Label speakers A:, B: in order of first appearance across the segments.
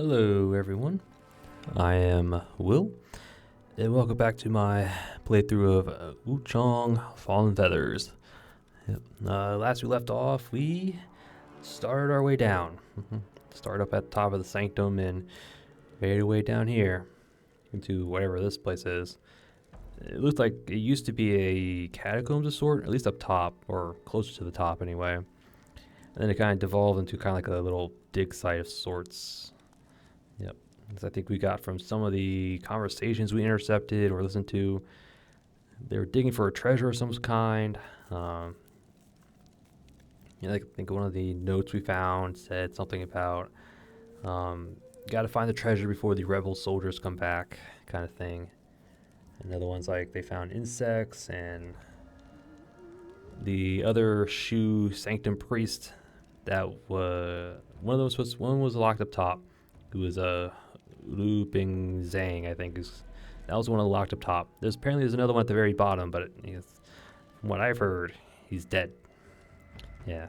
A: Hello everyone, I am Will, and welcome back to my playthrough of Wuchang Fallen Feathers. Yep. Last we left off, we started our way down. Start up at the top of the sanctum and made our way down here into whatever this place is. It looks like it used to be a catacombs of sort, at least up top, or closer to the top anyway. And then it kind of devolved into kind of like a little dig site of sorts. Yep, as I think we got from some of the conversations we intercepted or listened to. They were digging for a treasure of some kind. I think one of the notes we found said something about got to find the treasure before the rebel soldiers come back, kind of thing. Another one's like they found insects, and the other Shu sanctum priest that was one was locked up top. Who was Lu Bing Zhang, I think. That was the one locked up top. There's another one at the very bottom, but from what I've heard, he's dead. Yeah.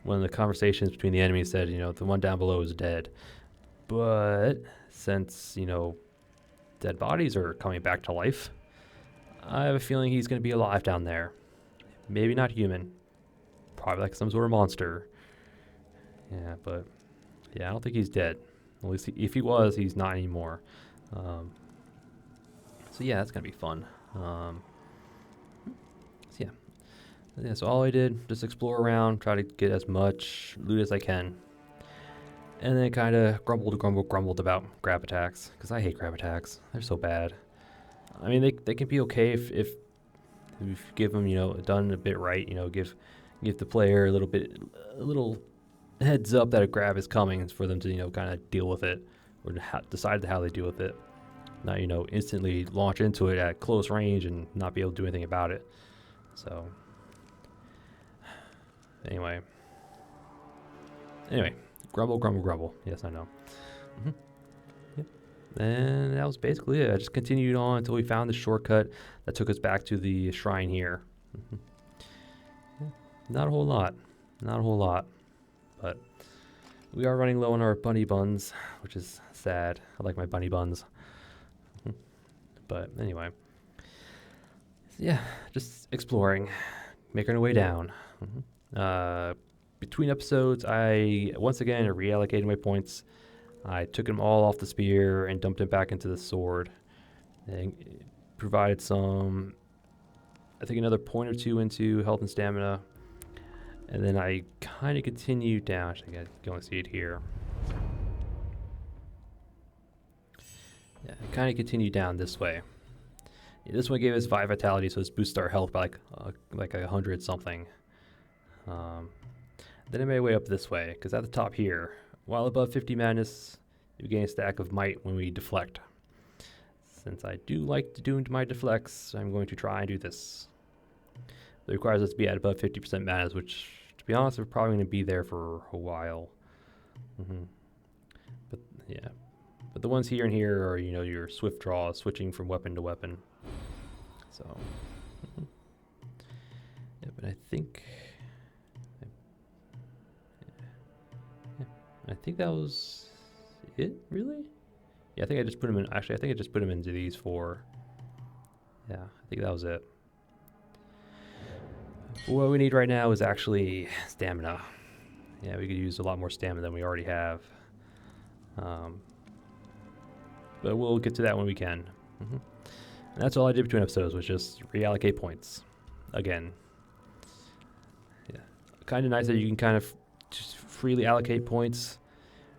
A: One of the conversations between the enemies said, the one down below is dead. But since, dead bodies are coming back to life, I have a feeling he's going to be alive down there. Maybe not human. Probably like some sort of monster. Yeah, but I don't think he's dead. At least if he was, he's not anymore. So that's going to be fun. So all I did, just explore around, try to get as much loot as I can. And then kind of grumbled about grab attacks, because I hate grab attacks. They're so bad. I mean, they can be okay if you give them, done a bit right, give the player a little heads up that a grab is coming for them to kind of deal with it or decide how they deal with it, not instantly launch into it at close range and not be able to do anything about it. So anyway, grumble. Yes, I know. Yep. And that was basically it. I just continued on until we found the shortcut that took us back to the shrine here. Not a whole lot, but we are running low on our bunny buns, which is sad. I like my bunny buns. But anyway, just exploring, making our way down. Between episodes, I once again reallocated my points. I took them all off the spear and dumped them back into the sword, and provided some, I think, another point or two into health and stamina. And then I kind of continued down. Actually, I can only see it here. Yeah, I kind of continued down this way. Yeah, this one gave us 5 vitality, so this boosted our health by like 100 something. Then I made my way up this way, because at the top here, while above 50 madness, you gain a stack of might when we deflect. Since I do like to do my deflects, I'm going to try and do this. It requires us to be at above 50% madness, which, to be honest, we're probably going to be there for a while. But the ones here and here are, your swift draw, switching from weapon to weapon. So, but I think that was it, really? Yeah, I think I just put them in. Actually, I think I just put them into these 4. Yeah, I think that was it. What we need right now is actually stamina. Yeah, we could use a lot more stamina than we already have. But we'll get to that when we can. And that's all I did between episodes, was just reallocate points. Again. Yeah. Kind of nice that you can kind of just freely allocate points,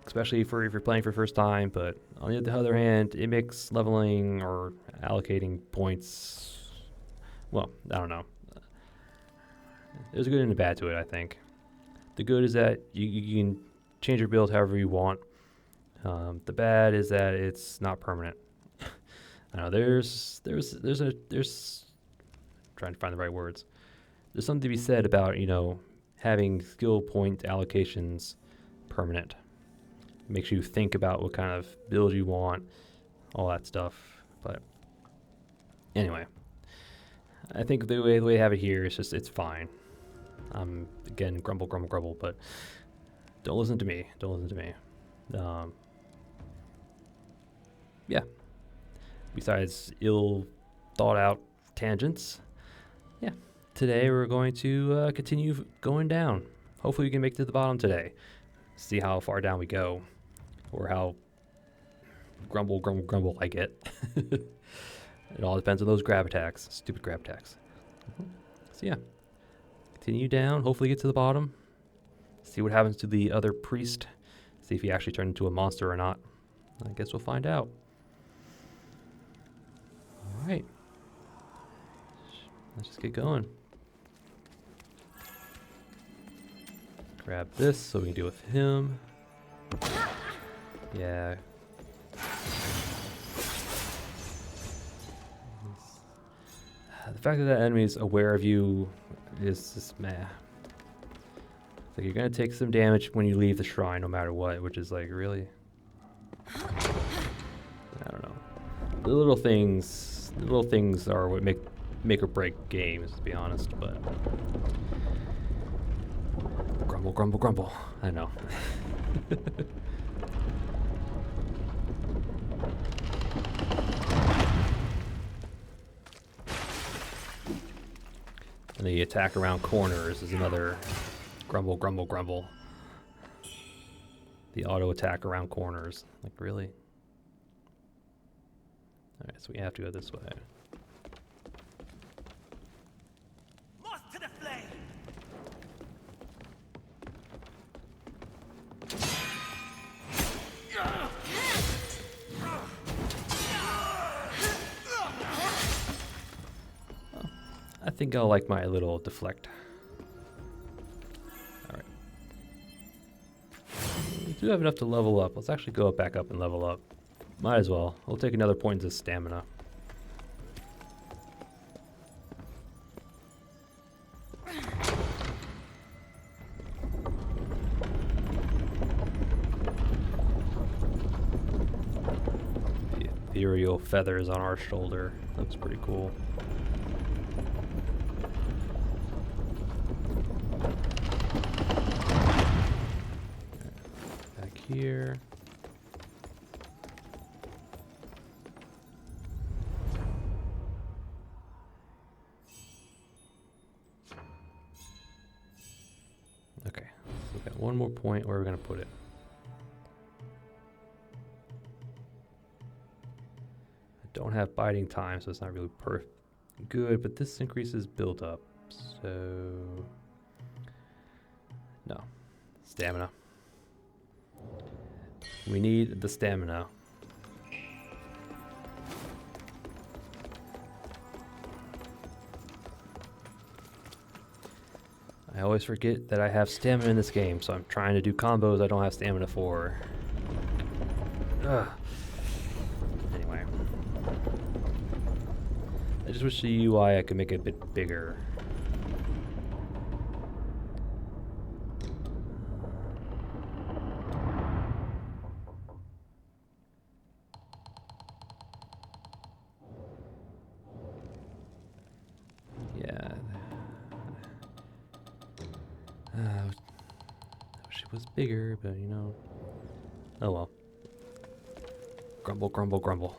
A: especially if you're playing for the first time. But on the other hand, it makes leveling or allocating points, well, I don't know. There's a good and a bad to it, I think. The good is that you can change your build however you want. The bad is that it's not permanent. I know there's trying to find the right words. There's something to be said about, having skill point allocations permanent. It makes you think about what kind of build you want, all that stuff. But anyway, I think the way I have it here is just, it's fine. Again, grumble, but don't listen to me. yeah, besides ill thought out tangents, yeah, today we're going to continue going down. Hopefully we can make it to the bottom today. See how far down we go, or how grumble I get. It all depends on those grab attacks, stupid grab attacks. So yeah, continue down, hopefully get to the bottom, see what happens to the other priest, see if he actually turned into a monster or not. I guess we'll find out. All right, let's just get going. Grab this so we can deal with him. Yeah. The fact that enemy is aware of you is just meh. It's like you're gonna take some damage when you leave the shrine no matter what, which is like, really? I don't know. The little things are what make or break games, to be honest, but grumble. I know. And the attack around corners is another grumble. The auto attack around corners. Like, really? Alright, so we have to go this way.
B: Moth to the flame!
A: I think I'll like my little deflect. Alright. We do have enough to level up. Let's actually go back up and level up. Might as well. We'll take another point of stamina. The ethereal feathers on our shoulder. Looks pretty cool. Here. Okay, so we've got one more point. Where are we going to put it? I don't have biting time, so it's not really good, but this increases build up, so no. Stamina. We need the stamina. I always forget that I have stamina in this game, so I'm trying to do combos I don't have stamina for. Ugh. Anyway. I just wish the UI I could make it a bit bigger. Bigger, but you know, oh well. Grumble.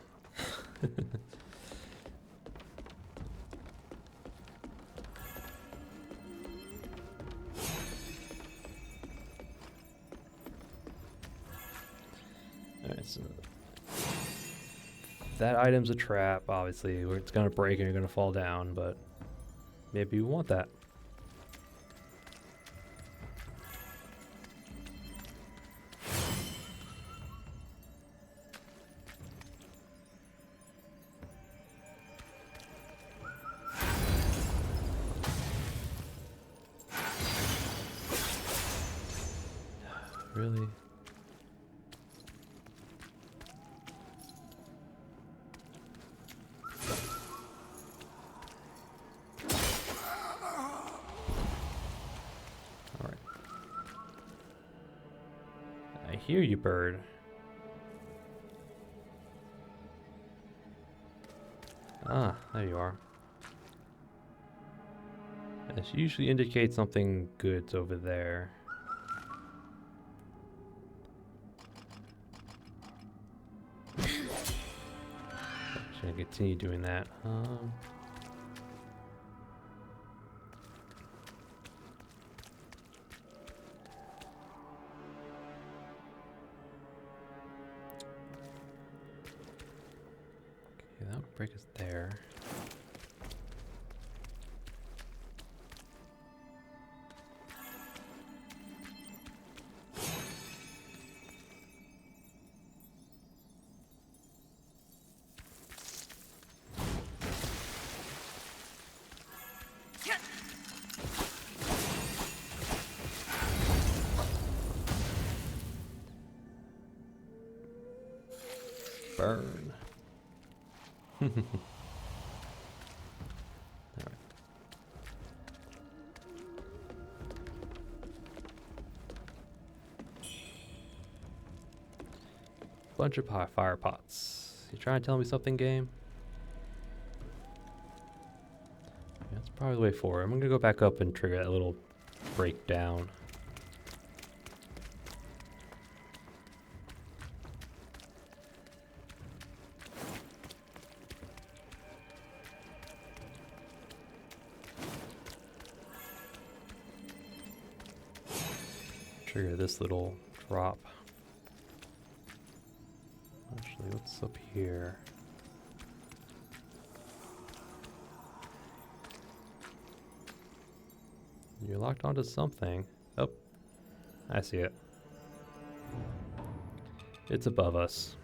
A: Alright, so that item's a trap, obviously. It's gonna break and you're gonna fall down, but maybe you want that. Really? All right. I hear you, bird. Ah, there you are. This usually indicates something good's over there. gonna continue doing that. Okay, that would break us there. Burn. Alright. Bunch of fire pots. You trying to tell me something, game? That's probably the way forward. I'm gonna go back up and trigger that little breakdown. Trigger this little drop. Actually, what's up here? You're locked onto something. Oh, I see it. It's above us.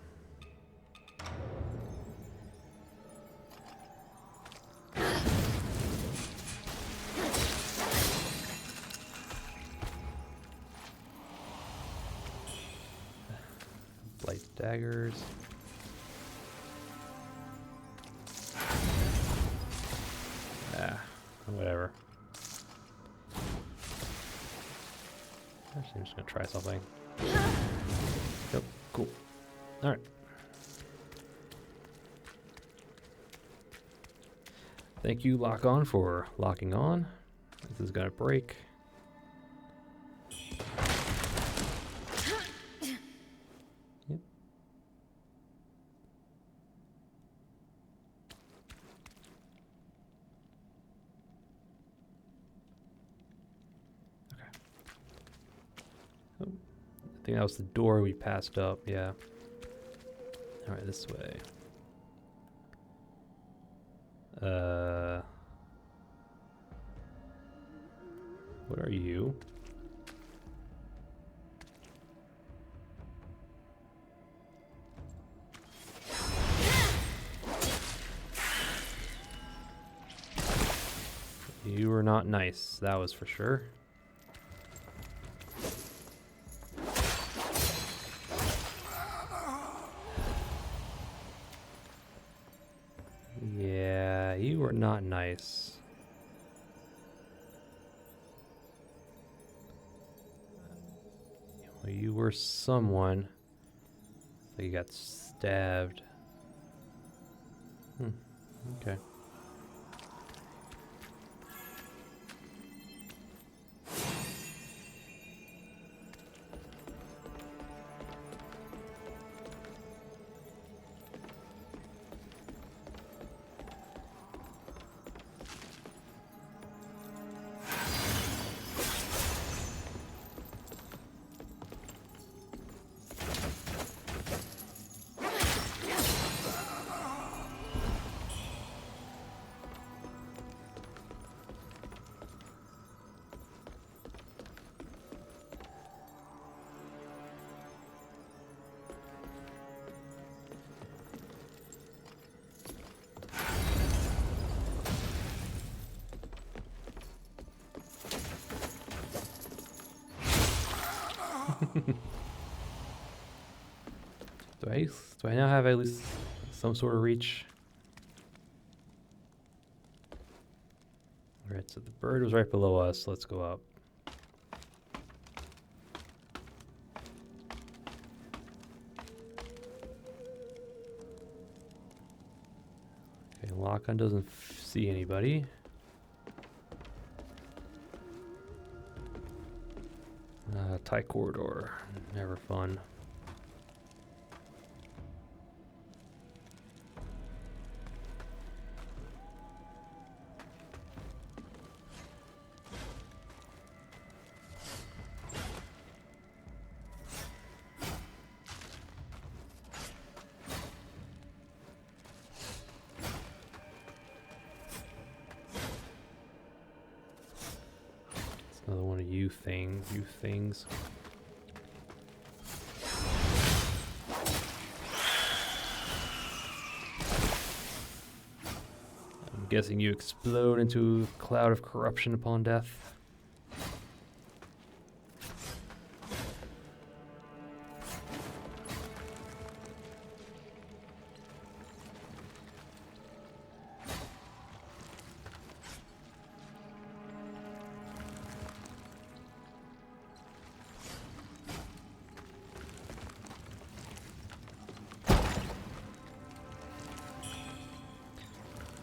A: Light daggers. Ah, whatever. Actually, I'm just gonna try something. Yep, cool. Alright. Thank you, Lock On, for locking on. This is gonna break. Yep. Oh, I think that was the door we passed up, yeah. Alright, this way. What are you? You were not nice, that was for sure. Yeah, you were not nice. Well, you were someone. So you got stabbed. Okay. Do I now have at least some sort of reach? Alright, so the bird was right below us. Let's go up. Okay, Lock-On doesn't see anybody. Tight corridor. Never fun. Another one of you things. I'm guessing you explode into a cloud of corruption upon death.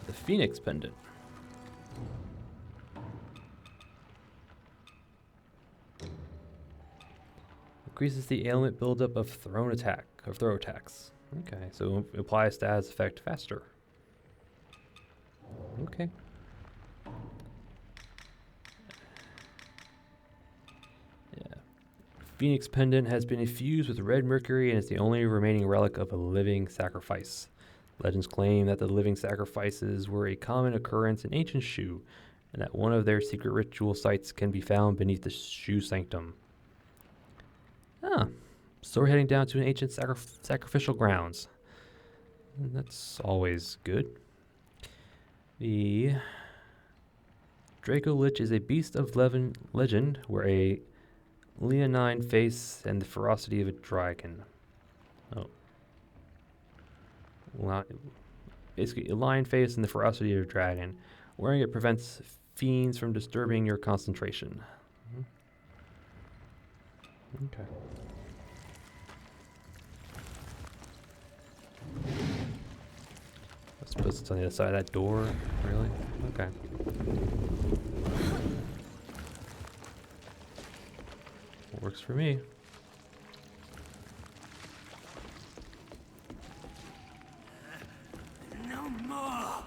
A: The Phoenix Pendant. Increases the ailment buildup of throw attacks. Okay, so it applies status effect faster. Okay. Yeah. Phoenix Pendant has been infused with red mercury and is the only remaining relic of a living sacrifice. Legends claim that the living sacrifices were a common occurrence in ancient Shu, and that one of their secret ritual sites can be found beneath the Shu sanctum. Ah, so we're heading down to an ancient sacrificial grounds. And that's always good. The Draco Lich is a beast of legend, where a leonine face and the ferocity of a dragon. Oh. Basically, a lion face and the ferocity of a dragon. Wearing it prevents fiends from disturbing your concentration. Okay. I suppose it's on the other side of that door, really? Okay. Works for me.
B: No more.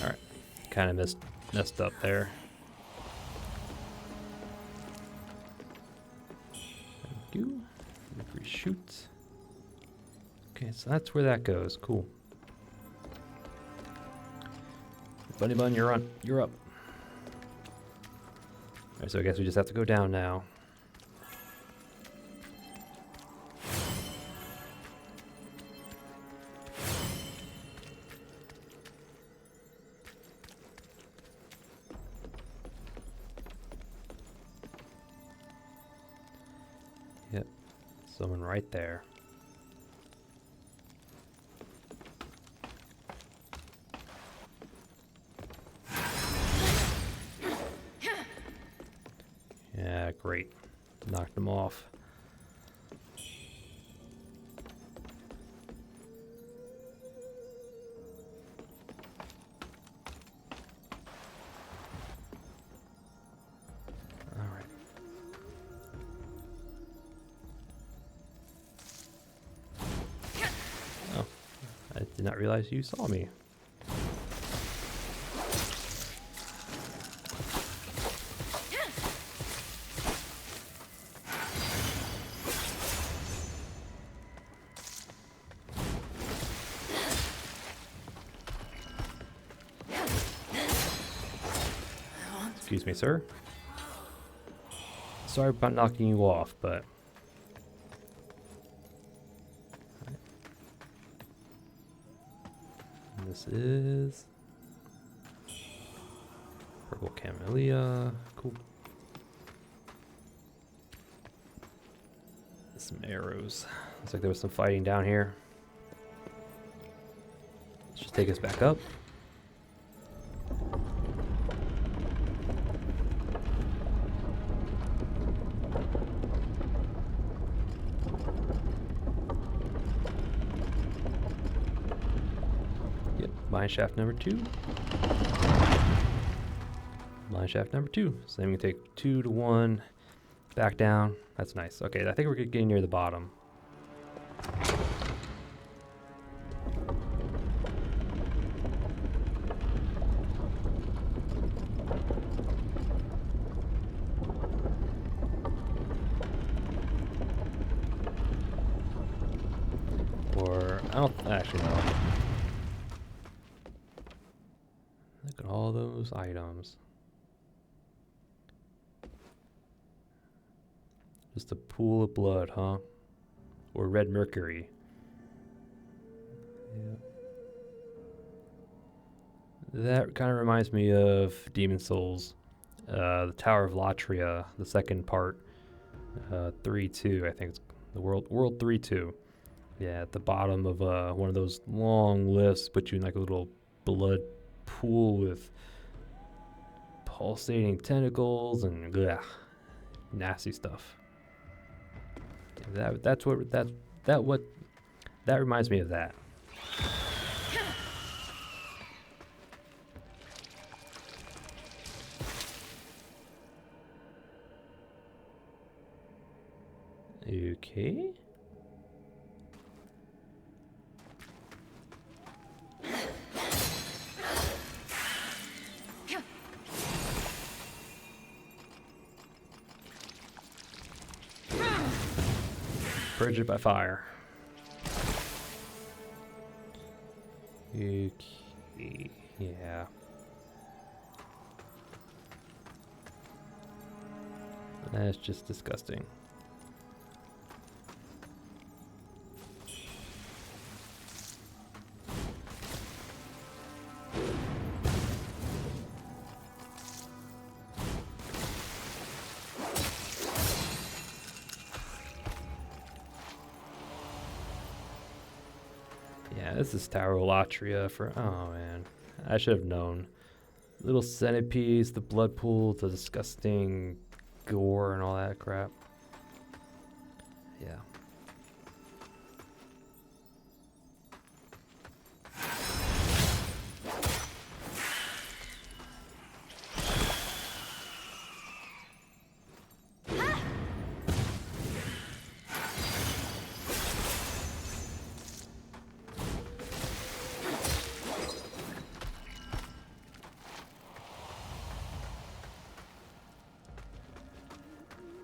A: Alright. Kind of messed up there. Thank you. Reshoot. Okay, so that's where that goes. Cool. Bunny Bun, you're up. Alright, so I guess we just have to go down now. Yep, someone right there. Yeah, great. Knocked him off. All right. Oh, I did not realize you saw me. Excuse me, sir. Sorry about knocking you off, but... And this is... Purple Camellia. Cool. Some arrows. Looks like there was some fighting down here. Let's just take us back up. Mine shaft number 2. Mine shaft number 2. So then we can take 2 to 1, back down. That's nice. Okay, I think we're getting near the bottom. Or I don't actually know. Look at all those items. Just a pool of blood, huh? Or red mercury. Yeah. That kind of reminds me of Demon Souls. The Tower of Latria, the second part. 3-2, I think it's the World 3-2. Yeah, at the bottom of one of those long lifts, put you in like a little blood pool with pulsating tentacles and nasty stuff. That reminds me of that. Okay. Purge it by fire. Okay. Yeah. That's just disgusting. Yeah, this is Tower of Latria for... Oh, man. I should have known. Little centipedes, the blood pool, the disgusting gore and all that crap. Yeah.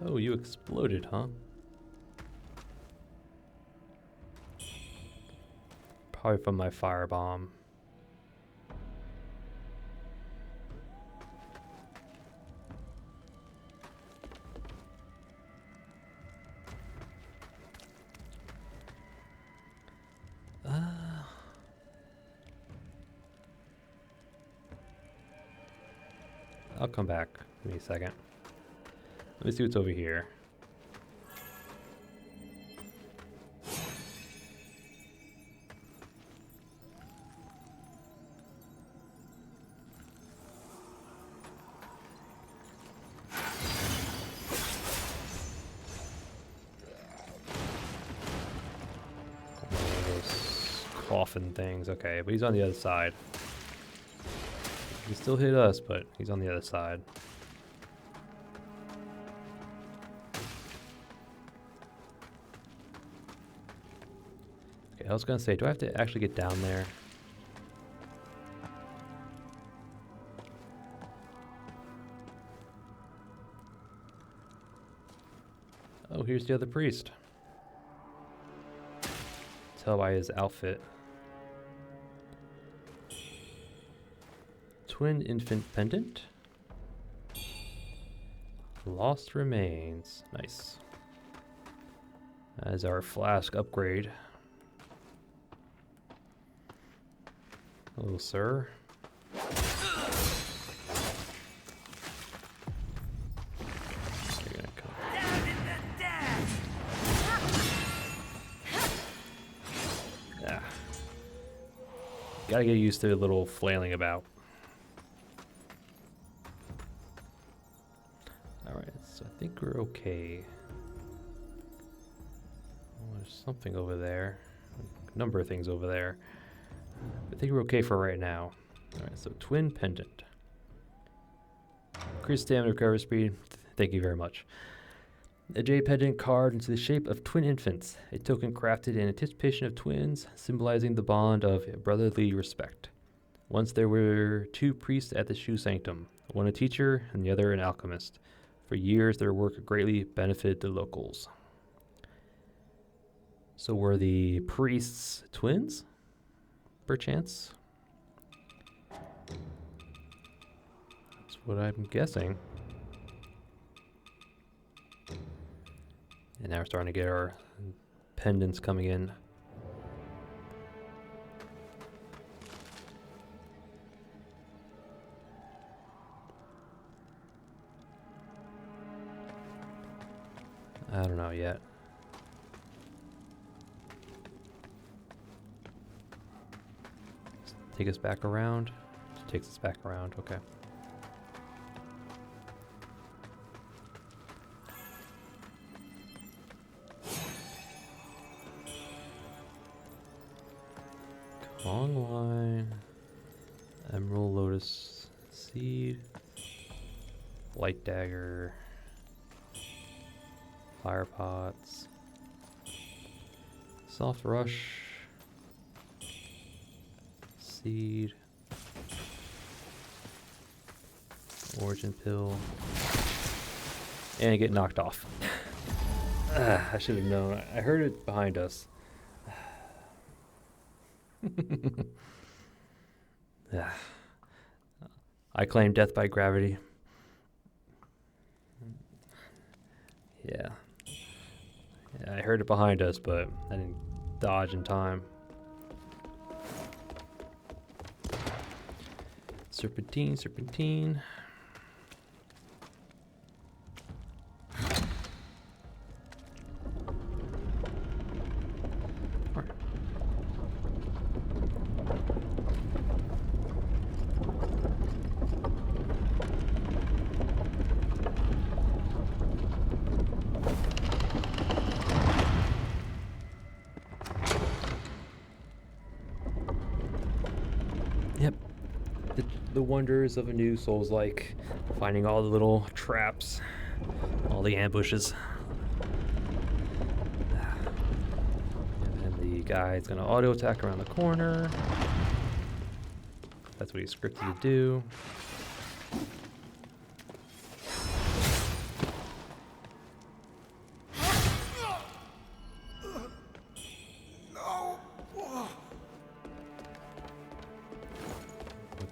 A: Oh, you exploded, huh? Probably from my firebomb. I'll come back. Give me a second. Let me see what's over here. Those coffin things. Okay, but he's on the other side. He can still hit us, but he's on the other side. I was gonna say, do I have to actually get down there? Oh, here's the other priest. Tell by his outfit. Twin infant pendant. Lost remains. Nice. As our flask upgrade. Hello, sir. You're gonna come. Yeah. Gotta get used to a little flailing about. Alright, so I think we're okay. Oh, there's something over there. A number of things over there. I think we're okay for right now. Alright, so twin pendant. Increase stamina, recovery speed. Thank you very much. A jade pendant carved into the shape of twin infants. A token crafted in anticipation of twins, symbolizing the bond of brotherly respect. Once there were two priests at the shoe sanctum, one a teacher and the other an alchemist. For years, their work greatly benefited the locals. So were the priests twins, perchance? That's what I'm guessing. And now we're starting to get our pendants coming in. I don't know yet. Take us back around. It takes us back around, okay. Long line. Emerald Lotus Seed. Light Dagger. Fire Pots. Soft Rush. Seed. Origin Pill. And get knocked off. I should have known. I heard it behind us. I claim death by gravity. Yeah. I heard it behind us, but I didn't dodge in time. Serpentine, serpentine. Alright. Yep. The wonders of a new Souls-like, finding all the little traps, all the ambushes. And then the guy's gonna auto attack around the corner. That's what he's scripted to do.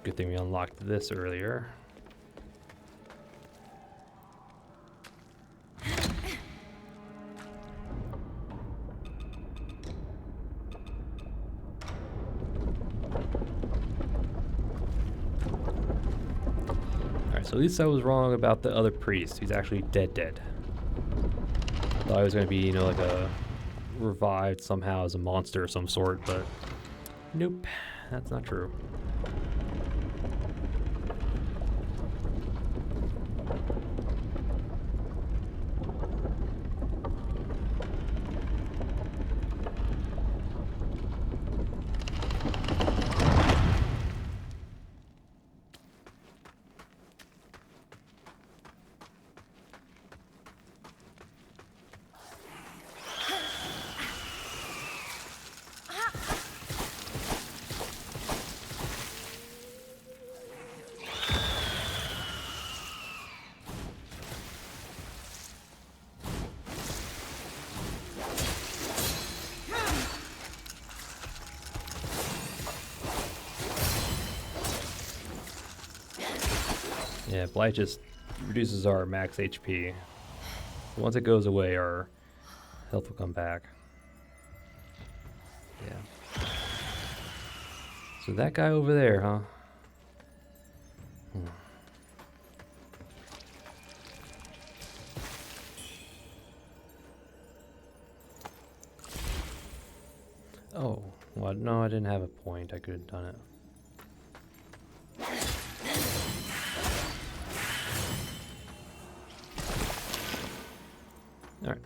A: Good thing we unlocked this earlier. Alright, so at least I was wrong about the other priest. He's actually dead. I thought he was going to be, you know, like a revived somehow as a monster of some sort, but nope, that's not true. Yeah, Blight just reduces our max HP. Once it goes away, our health will come back. Yeah. So that guy over there, huh? Oh, well, no, I didn't have a point. I could have done it. Alright.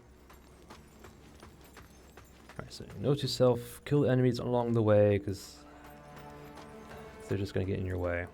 A: Alright, so note to self, kill the enemies along the way, because they're just going to get in your way.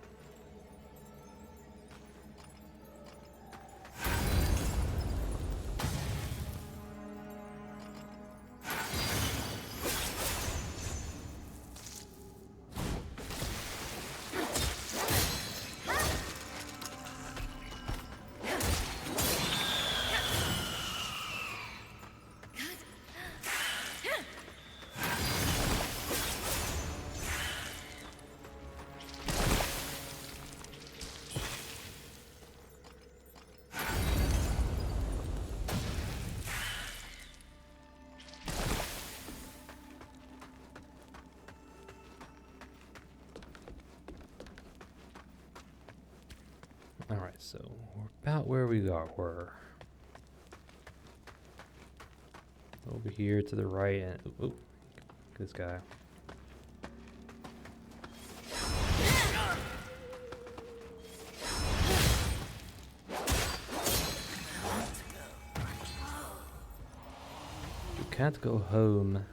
A: Alright, so we're about where we were. Over here to the right, and oh, this guy. You can't go home.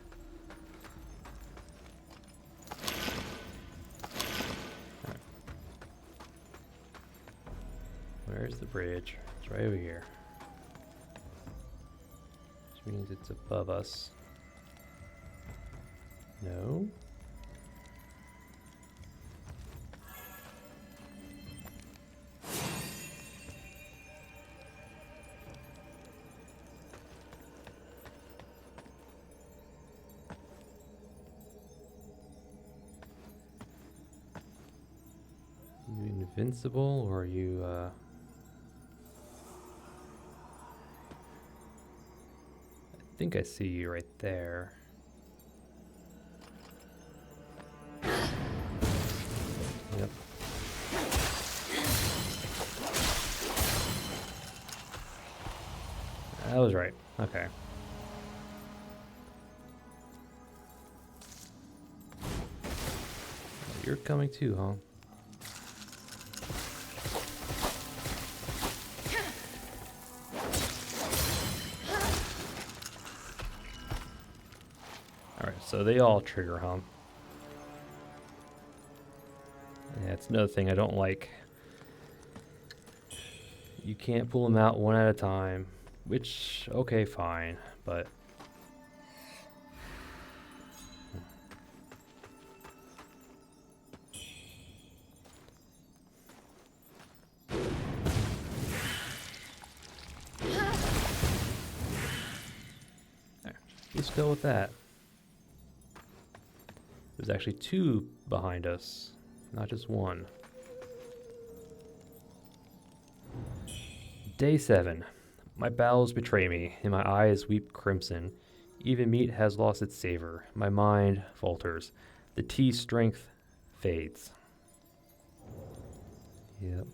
A: Right. Where's the bridge? It's right over here. Which means it's above us. No? You invincible, or are you, I think I see you right there. Yep. That was right. Okay. You're coming too, huh? Alright, so they all trigger, huh? Yeah, it's another thing I don't like. You can't pull them out one at a time, which, okay, fine, but... There, let's go with that. There's actually two behind us, not just one. Day 7. My bowels betray me, and my eyes weep crimson. Even meat has lost its savor. My mind falters. The tea's strength fades. Yep.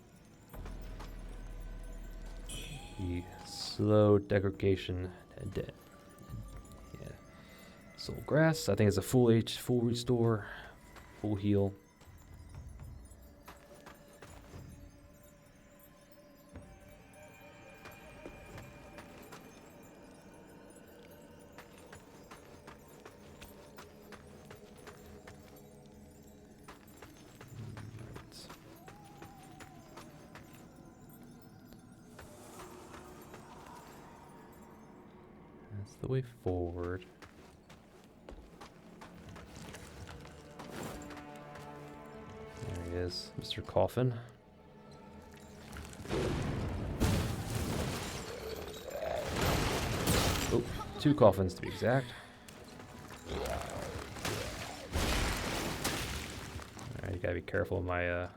A: The slow degradation. Yeah. Soul grass. I think it's a full restore, full heal. That's the way forward. There he is, Mr. Coffin. Oh, 2 coffins to be exact. Alright, you gotta be careful of my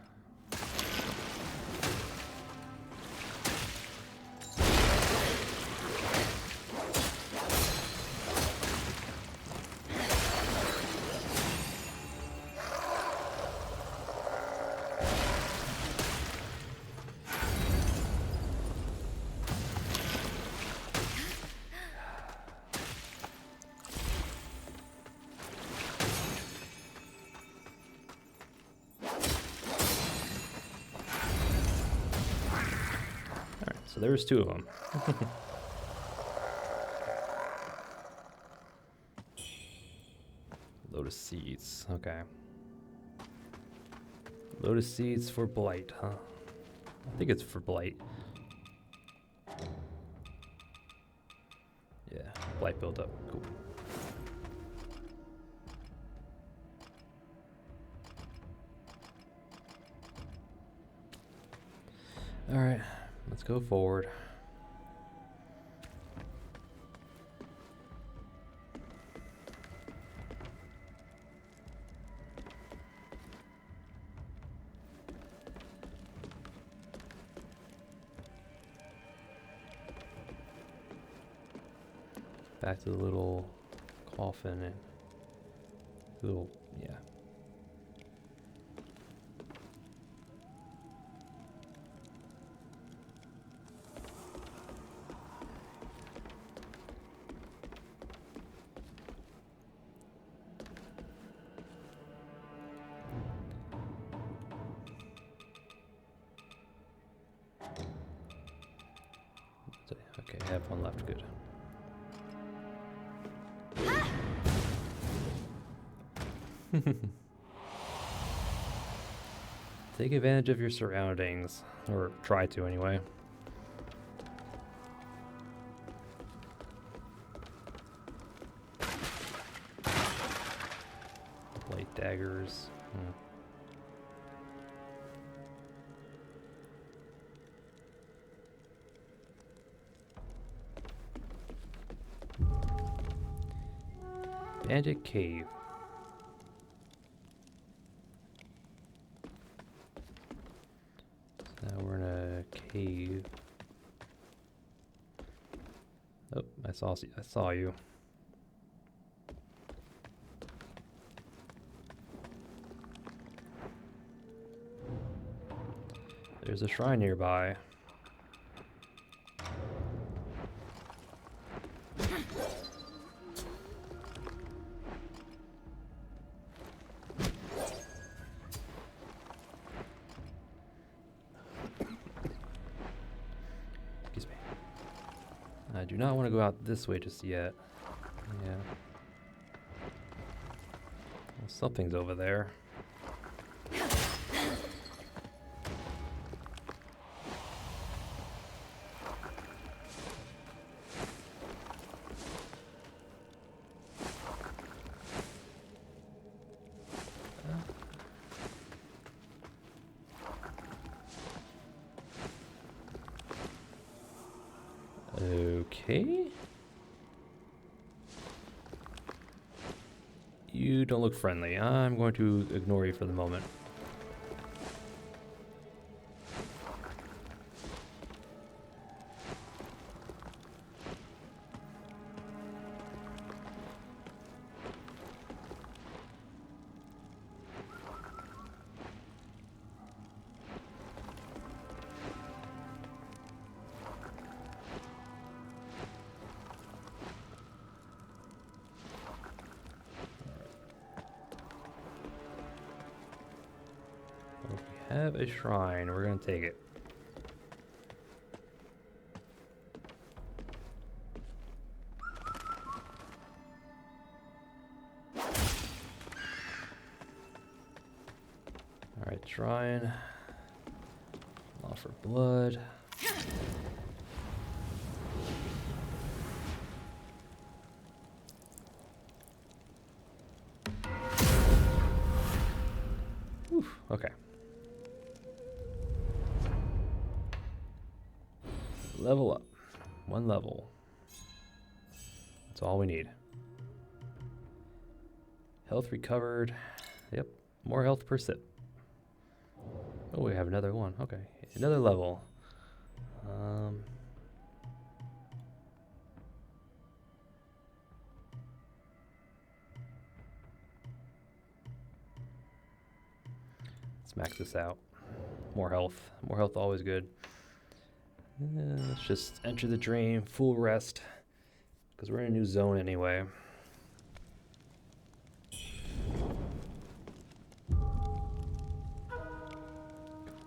A: So there's 2 of them. Lotus seeds, okay. Lotus seeds for blight, huh? I think it's for blight. Yeah, blight buildup, cool. Alright, let's go forward. Back to the little coffin and little, yeah. I have one left. Good. Take advantage of your surroundings, or try to anyway. Light daggers. Bandit Cave. So now we're in a cave. Oh, I saw you. There's a shrine nearby. Excuse me. I do not want to go out this way just yet. Yeah. Well, something's over there. Okay. You don't look friendly. I'm going to ignore you for the moment. Have a shrine. We're gonna take it. Alright, shrine. Offer blood. Whew, okay. Level up. 1 level. That's all we need. Health recovered. Yep. More health per sip. Oh, we have another one. Okay. Another level. Let's max this out. More health. More health always good. Let's just enter the dream, full rest, because we're in a new zone anyway.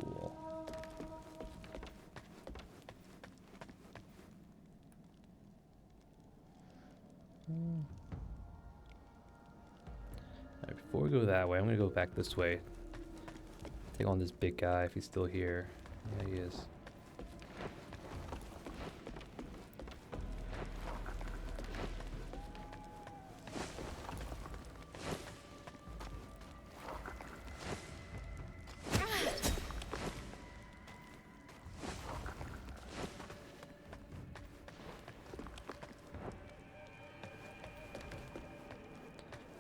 A: Cool. Alright, before we go that way, I'm going to go back this way. Take on this big guy if he's still here. Yeah, he is.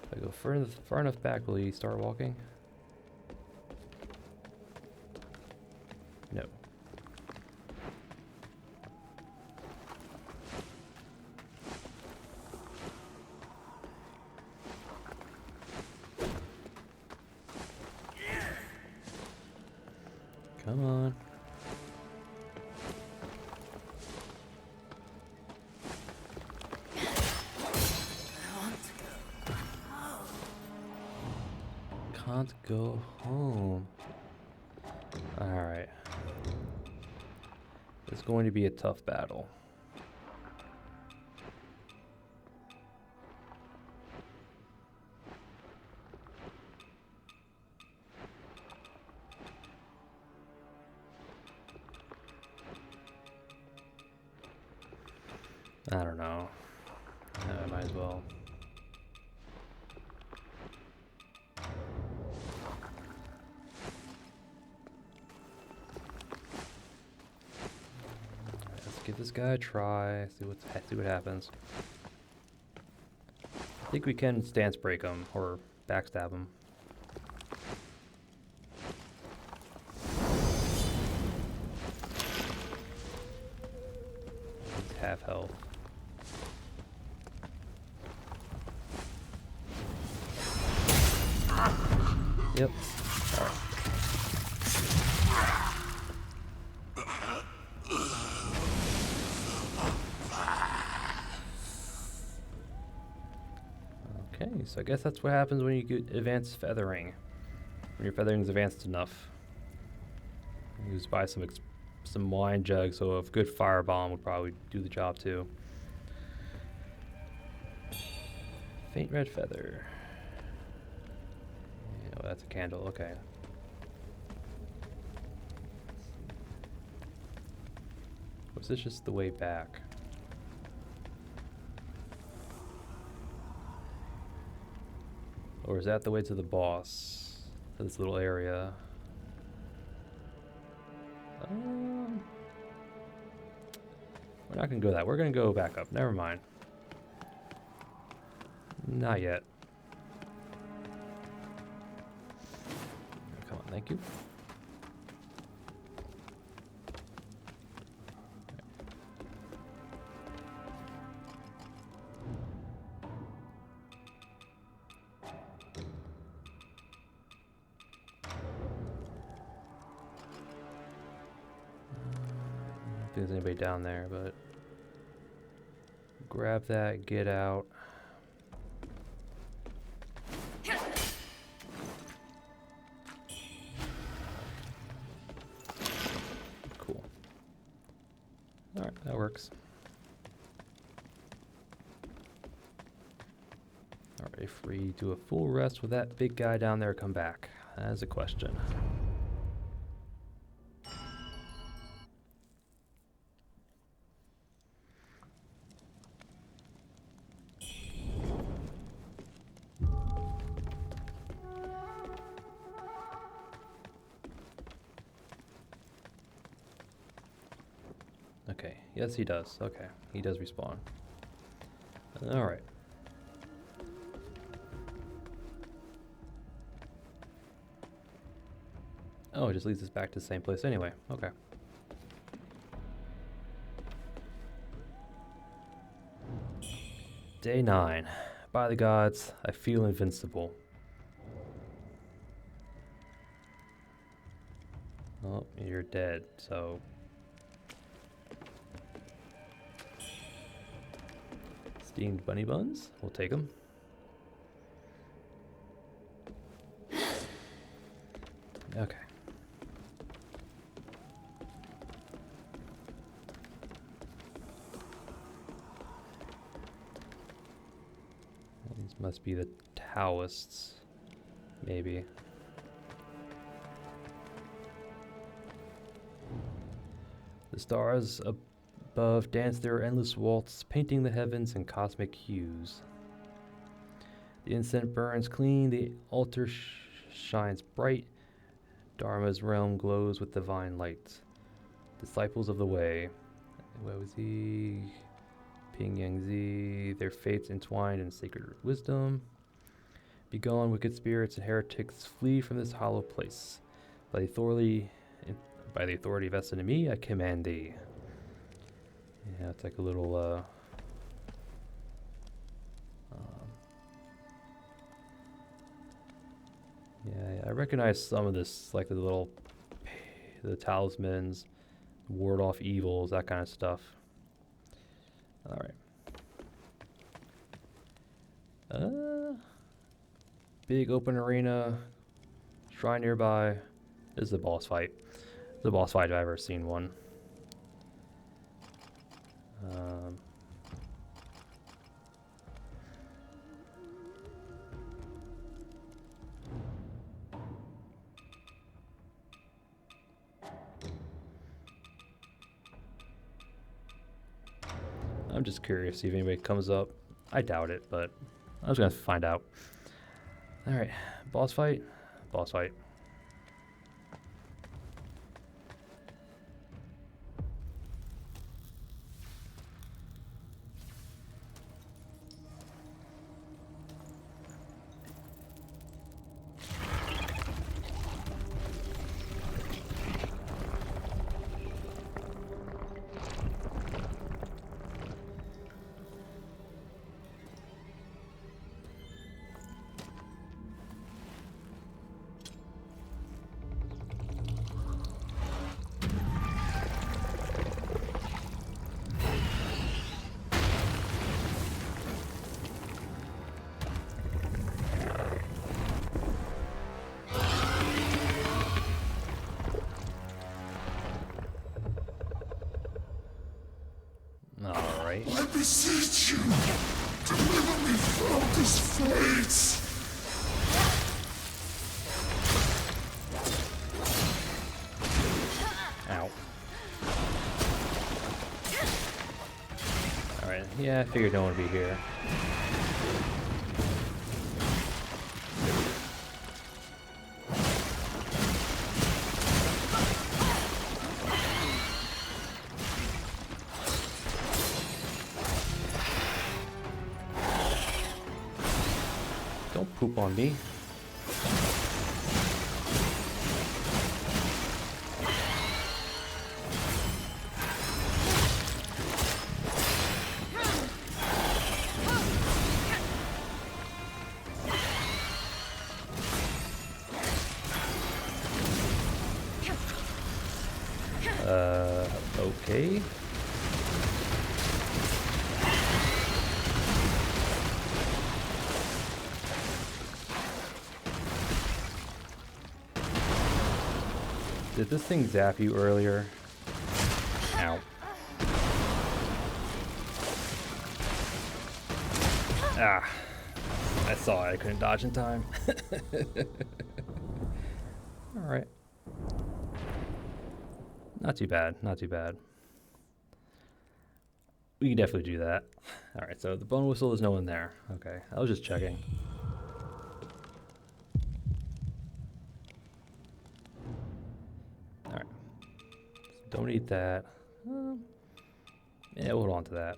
A: If I go far enough back, will he start walking? No. Come on. Can't go home. Alright. It's going to be a tough battle. I don't know. I might as well. Let's give this guy a try. See what happens. I think we can stance break him or backstab him. He's half health. Yep. All right. Okay, so I guess that's what happens when you get advanced feathering. When your feathering is advanced enough. You just buy some wine jugs, so a good fire bomb would probably do the job too. Faint red feather. Oh, that's a candle, okay. Was this just the way back? Or is that the way to the boss? To this little area? We're not gonna go that. We're gonna go back up. Never mind. Not yet. Come on, thank you. I don't think there's anybody down there, but grab that, get out. Cool. Alright, that works. Alright, if we do a full rest, will that big guy down there come back? That is a question. Okay, yes he does. Okay, he does respawn. Alright. Oh, it just leads us back to the same place anyway. Okay. Day 9. By the gods, I feel invincible. Oh, you're dead, so... Steamed bunny buns? We'll take them. Okay. These must be the Taoists, maybe. The stars above dance their endless waltz, painting the heavens in cosmic hues. The incense burns clean, the altar shines bright. Dharma's realm glows with divine light. Disciples of the way. What was he? Ping Yang Zi, their fates entwined in sacred wisdom. Begone, wicked spirits and heretics, flee from this hollow place. By the authority vested in me, I command thee. Yeah, it's like a little, yeah, I recognize some of this, like the talismans, ward off evils, that kind of stuff. All right. Big open arena, shrine nearby. This is a boss fight. It's the boss fight if I've ever seen one. I'm just curious to see if anybody comes up. I doubt it, but I'm just gonna find out. Alright, boss fight. Boss fight. Alright.
C: I beseech you, deliver me from this fate.
A: Ow. Alright, yeah, I figured no one would be here. Don't poop on me. Okay. Did this thing zap you earlier? Ow. Ah. I saw it. I couldn't dodge in time. Alright. Not too bad. Not too bad. We can definitely do that. Alright, so the bone whistle, there's no one there. Okay, I was just checking. Alright. So don't eat that. Yeah, we'll hold on to that.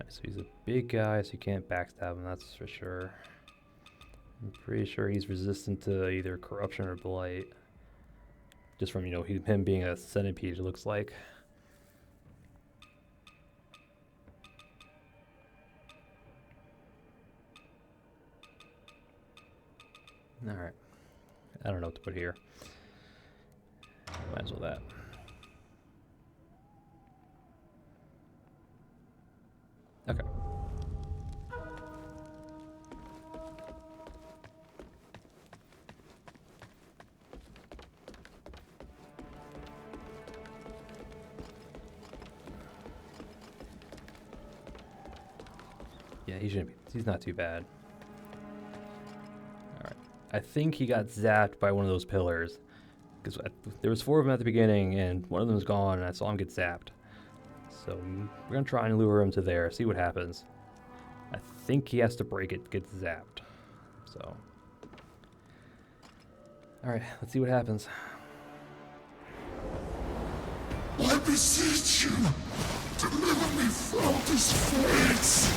A: So he's a big guy, so you can't backstab him, that's for sure. I'm pretty sure he's resistant to either corruption or blight. Just from, you know, him being a centipede, it looks like. Alright. I don't know what to put here. Might as well that. Okay. Yeah, he shouldn't be. He's not too bad. Alright. I think he got zapped by one of those pillars. Because there was 4 of them at the beginning, and one of them was gone, and I saw him get zapped. So we're going to try and lure him to there, see what happens. I think he has to break it, get zapped. So. Alright, let's see what happens.
C: I beseech you, deliver me from this fate.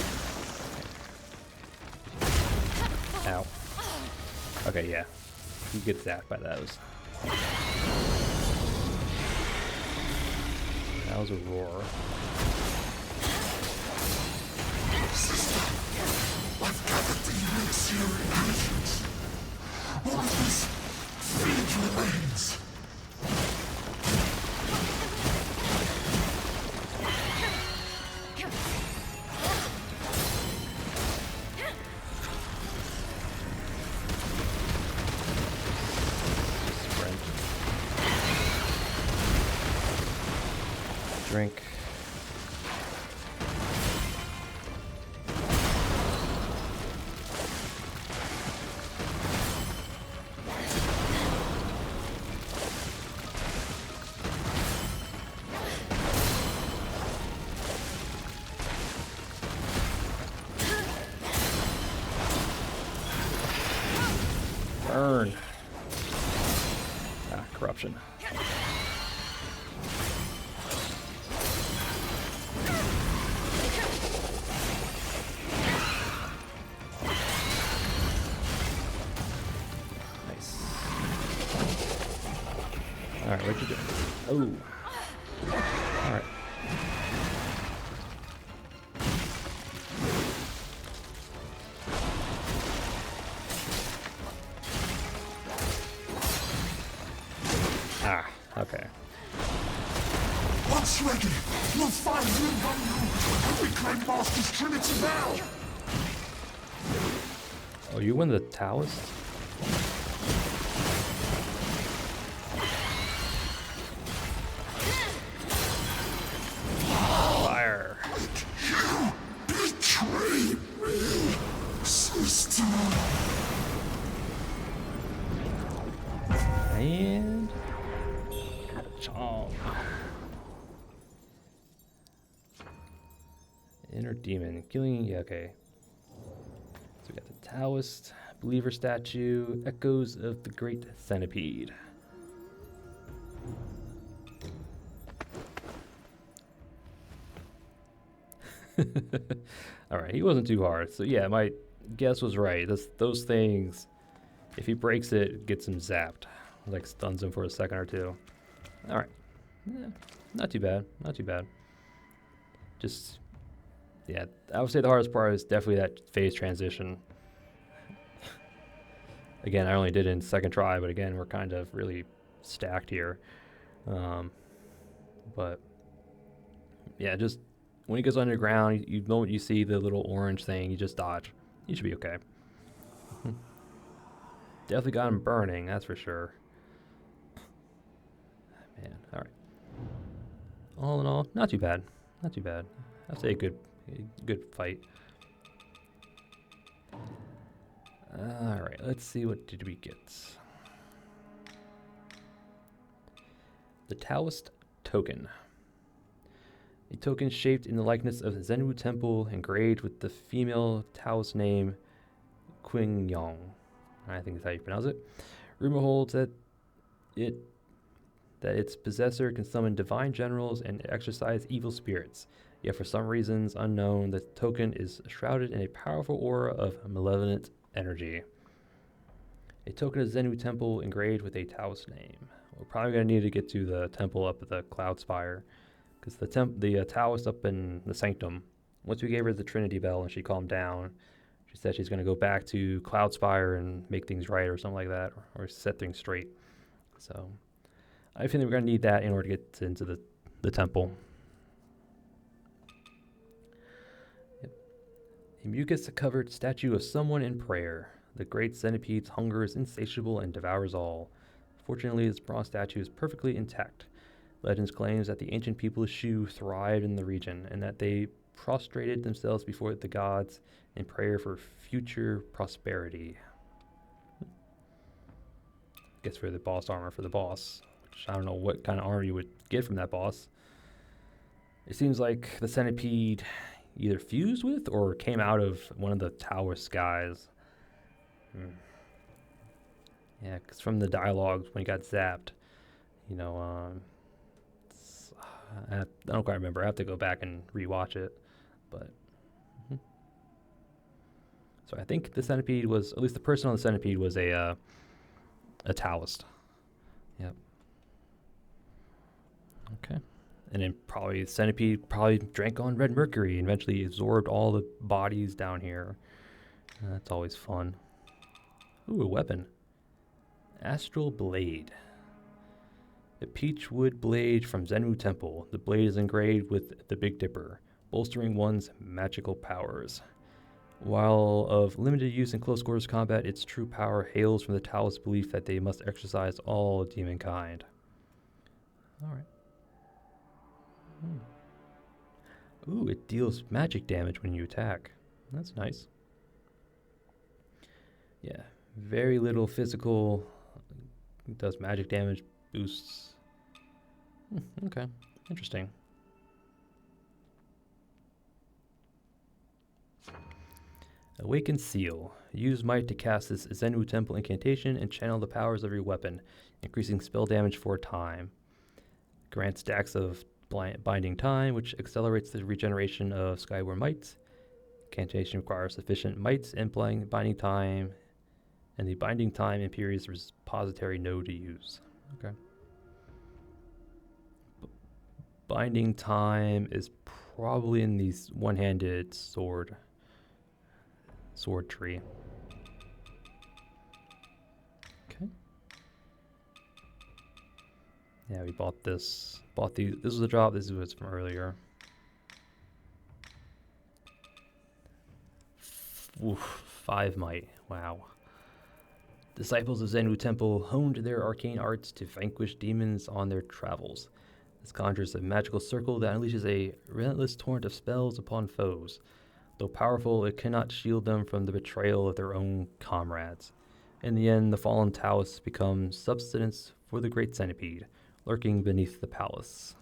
A: Ow. Okay, yeah. He gets zapped by those. That was a roar.
C: Sister, I've gathered the elixir ingredients. All of this feed remains.
A: Sprint. Drink. Burn. Ah, corruption. Nice. Alright, what you doing? Oh. Alright. Ah, okay.
C: Once ready, you'll find him on you and reclaim Master's Trinity now!
A: Oh, you win the Taoist? Fire.
C: You betrayed me, sister!
A: And Chong. Inner demon killing. Yeah, okay. So we got the Taoist, Believer statue, echoes of the Great Centipede. All right, he wasn't too hard. So yeah, my guess was right. Those things, if he breaks it, it gets him zapped. Like stuns him for a second or two. All right, yeah, not too bad, not too bad. Just, yeah, I would say the hardest part is definitely that phase transition. Again, I only did it in second try, but again, we're kind of really stacked here. But yeah, just when he goes underground, you know, you see the little orange thing, you just dodge. You should be okay. Definitely got him burning, that's for sure. Man, all right. All in all, not too bad. Not too bad. I'd say a good fight. All right, let's see, what did we get? The Taoist token. A token shaped in the likeness of Zenwu Temple, engraved with the female Taoist name Qingyong. I think that's how you pronounce it. Rumor holds that its possessor can summon divine generals and exorcise evil spirits. Yet for some reasons unknown, the token is shrouded in a powerful aura of malevolent energy. A token of Zenwu Temple engraved with a Taoist name. We're probably going to need to get to the temple up at the Cloud Spire, because the Taoist up in the Sanctum, once we gave her the Trinity Bell and she calmed down, she said she's going to go back to Cloud Spire and make things right or something like that, or set things straight. So I think we're going to need that in order to get into the temple. Yep. A mucus-covered statue of someone in prayer. The great centipede's hunger is insatiable and devours all. Fortunately, this bronze statue is perfectly intact. Legends claims that the ancient people of Shu thrived in the region and that they prostrated themselves before the gods in prayer for future prosperity. Guess for the boss armor for the boss, which I don't know what kind of armor you would get from that boss. It seems like the centipede either fused with or came out of one of the Taoist guys. Yeah, because from the dialogue when he got zapped, you know, I don't quite remember. I have to go back and rewatch it, but so I think the centipede was, at least the person on the centipede was a Taoist. Yep. Okay. And then probably the centipede probably drank on red mercury and eventually absorbed all the bodies down here. That's always fun. Ooh, a weapon. Astral Blade. A peachwood blade from Zenwu Temple. The blade is engraved with the Big Dipper, bolstering one's magical powers. While of limited use in close quarters combat, its true power hails from the Taoist belief that they must exorcise all demon kind. Alright. Ooh, it deals magic damage when you attack. That's nice. Yeah, very little physical. It does magic damage, boosts. Okay, interesting. Awakened Seal. Use might to cast this Zenu Temple incantation and channel the powers of your weapon, increasing spell damage for a time. Grant stacks of Binding Time, which accelerates the regeneration of Skyward Might. Incantation requires sufficient might and Binding Time, and the Binding Time Imperious repository node to use. Okay. Binding Time is probably in the one-handed sword tree. Okay. Yeah, we bought this. This was a drop. This was from earlier. Oof, 5 might. Wow. Disciples of Zenu Temple honed their arcane arts to vanquish demons on their travels. This conjures a magical circle that unleashes a relentless torrent of spells upon foes. Though powerful, it cannot shield them from the betrayal of their own comrades. In the end, the fallen Taoists become subsistence for the great centipede, lurking beneath the palace.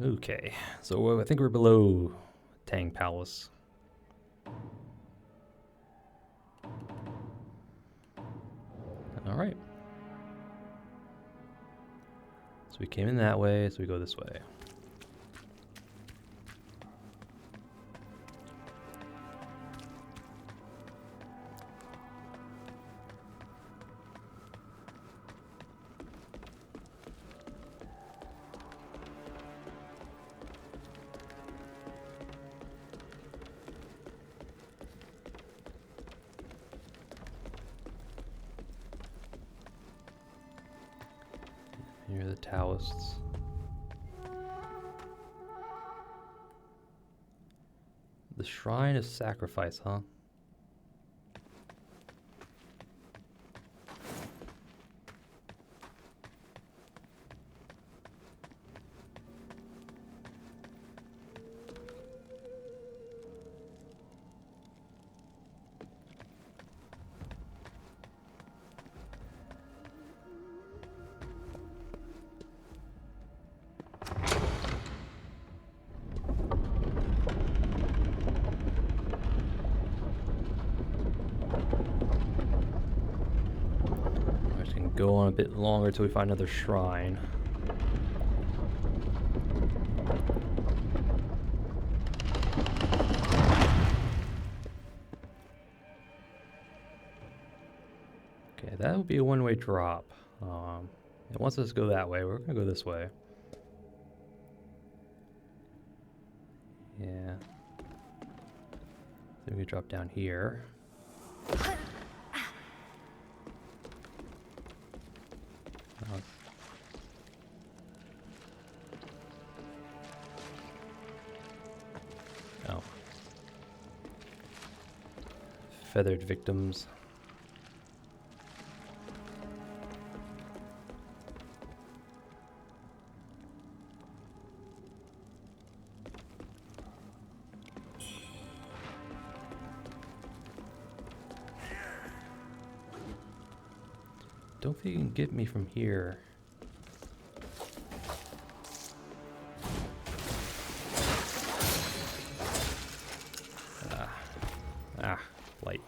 A: Okay, so I think we're below Tang Palace. All right. So we came in that way, so we go this way. Here are the Taoists. The Shrine of Sacrifice, huh? Go on a bit longer till we find another shrine. Okay, that would be a one-way drop. It wants us to go that way. We're gonna go this way. Yeah. Then we drop down here. Oh. Feathered victims. Don't think you can get me from here. Light.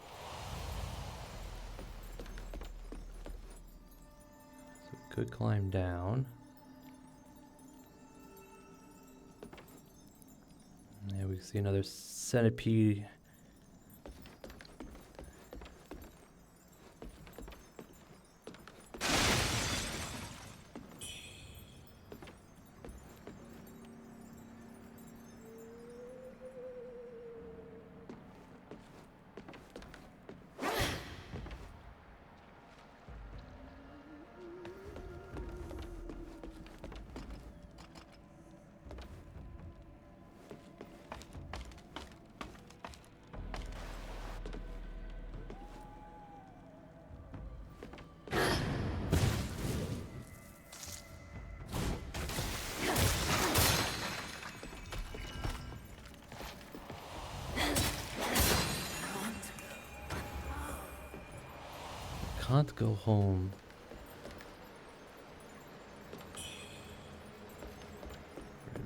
A: So we could climb down. Yeah, we see another centipede. Can't go home.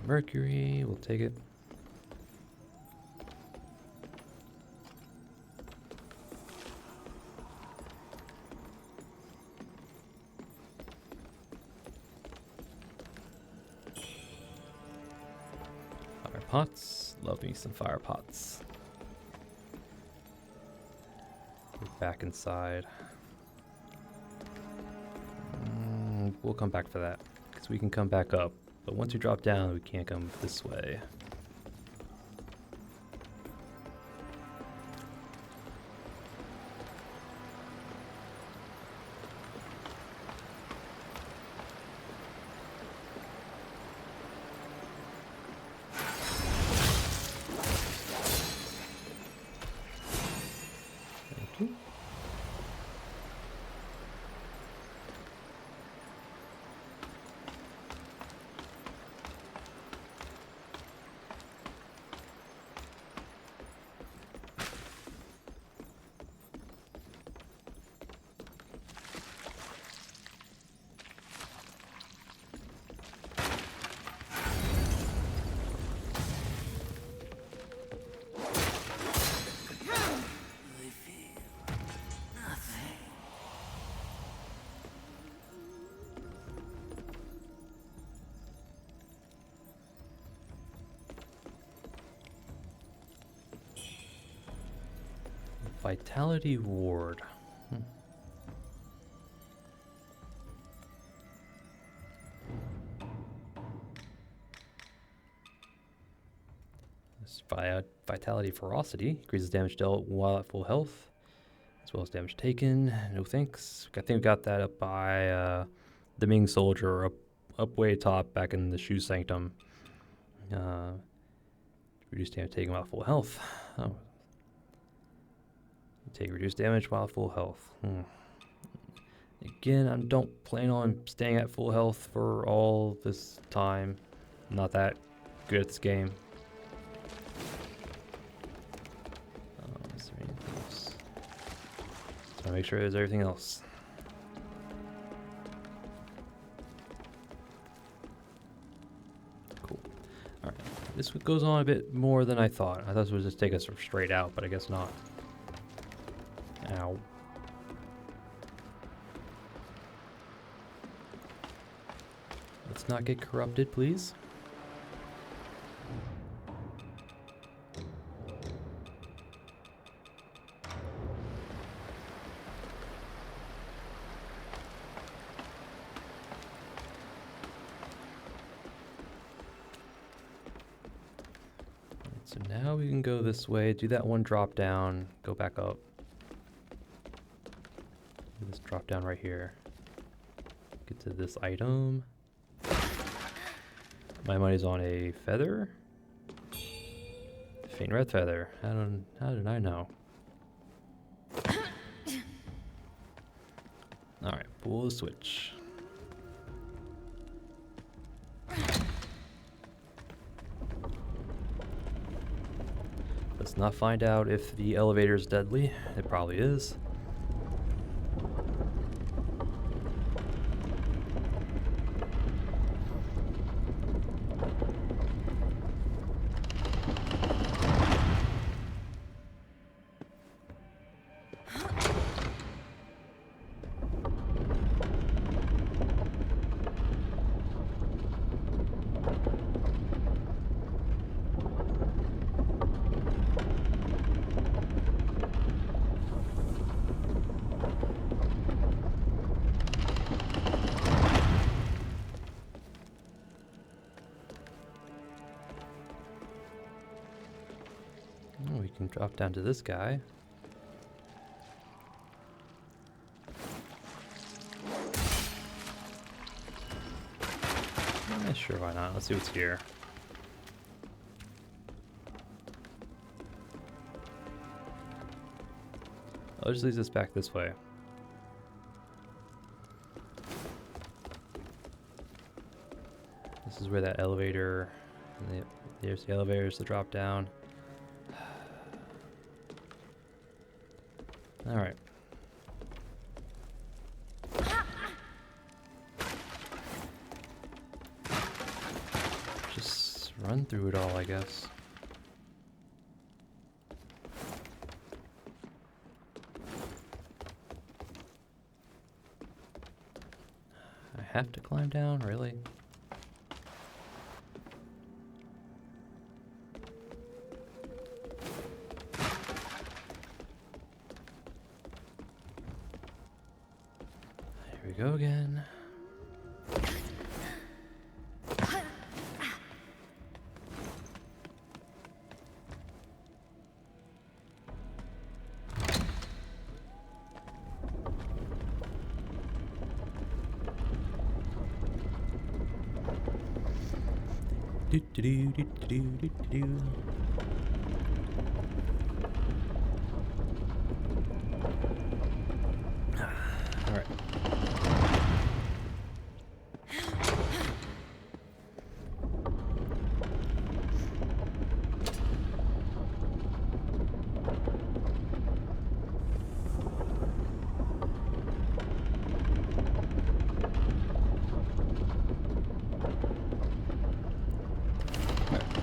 A: Mercury, we'll take it. pots. Love me some fire pots. We're back inside. We'll come back for that, because we can come back up. But once you drop down, we can't come this way. Thank you. Vitality Ward. This Vitality Ferocity increases damage dealt while at full health, as well as damage taken. No thanks. I think we got that up by the Ming Soldier up way top back in the Shoe Sanctum. Reduce damage taken while at full health. Oh. Take reduced damage while full health. Again, I don't plan on staying at full health for all this time. I'm not that good at this game. Is there anything else? Just want to make sure there's everything else. Cool. Alright. This goes on a bit more than I thought. I thought this would just take us straight out, but I guess not. Ow. Let's not get corrupted, please. So now we can go this way, do that one drop down, go back up. This drop down right here. Get to this item. My money's on a feather. Faint red feather. How did I know? Alright, pull the switch. Let's not find out if the elevator is deadly. It probably is. We can drop down to this guy. Yeah, sure, why not? Let's see what's here. I'll just lead us back this way. This is where that elevator, and there's the elevators to drop down. All right. Just run through it all, I guess. I have to climb down, really? we go again. Do do do do do do do. All right.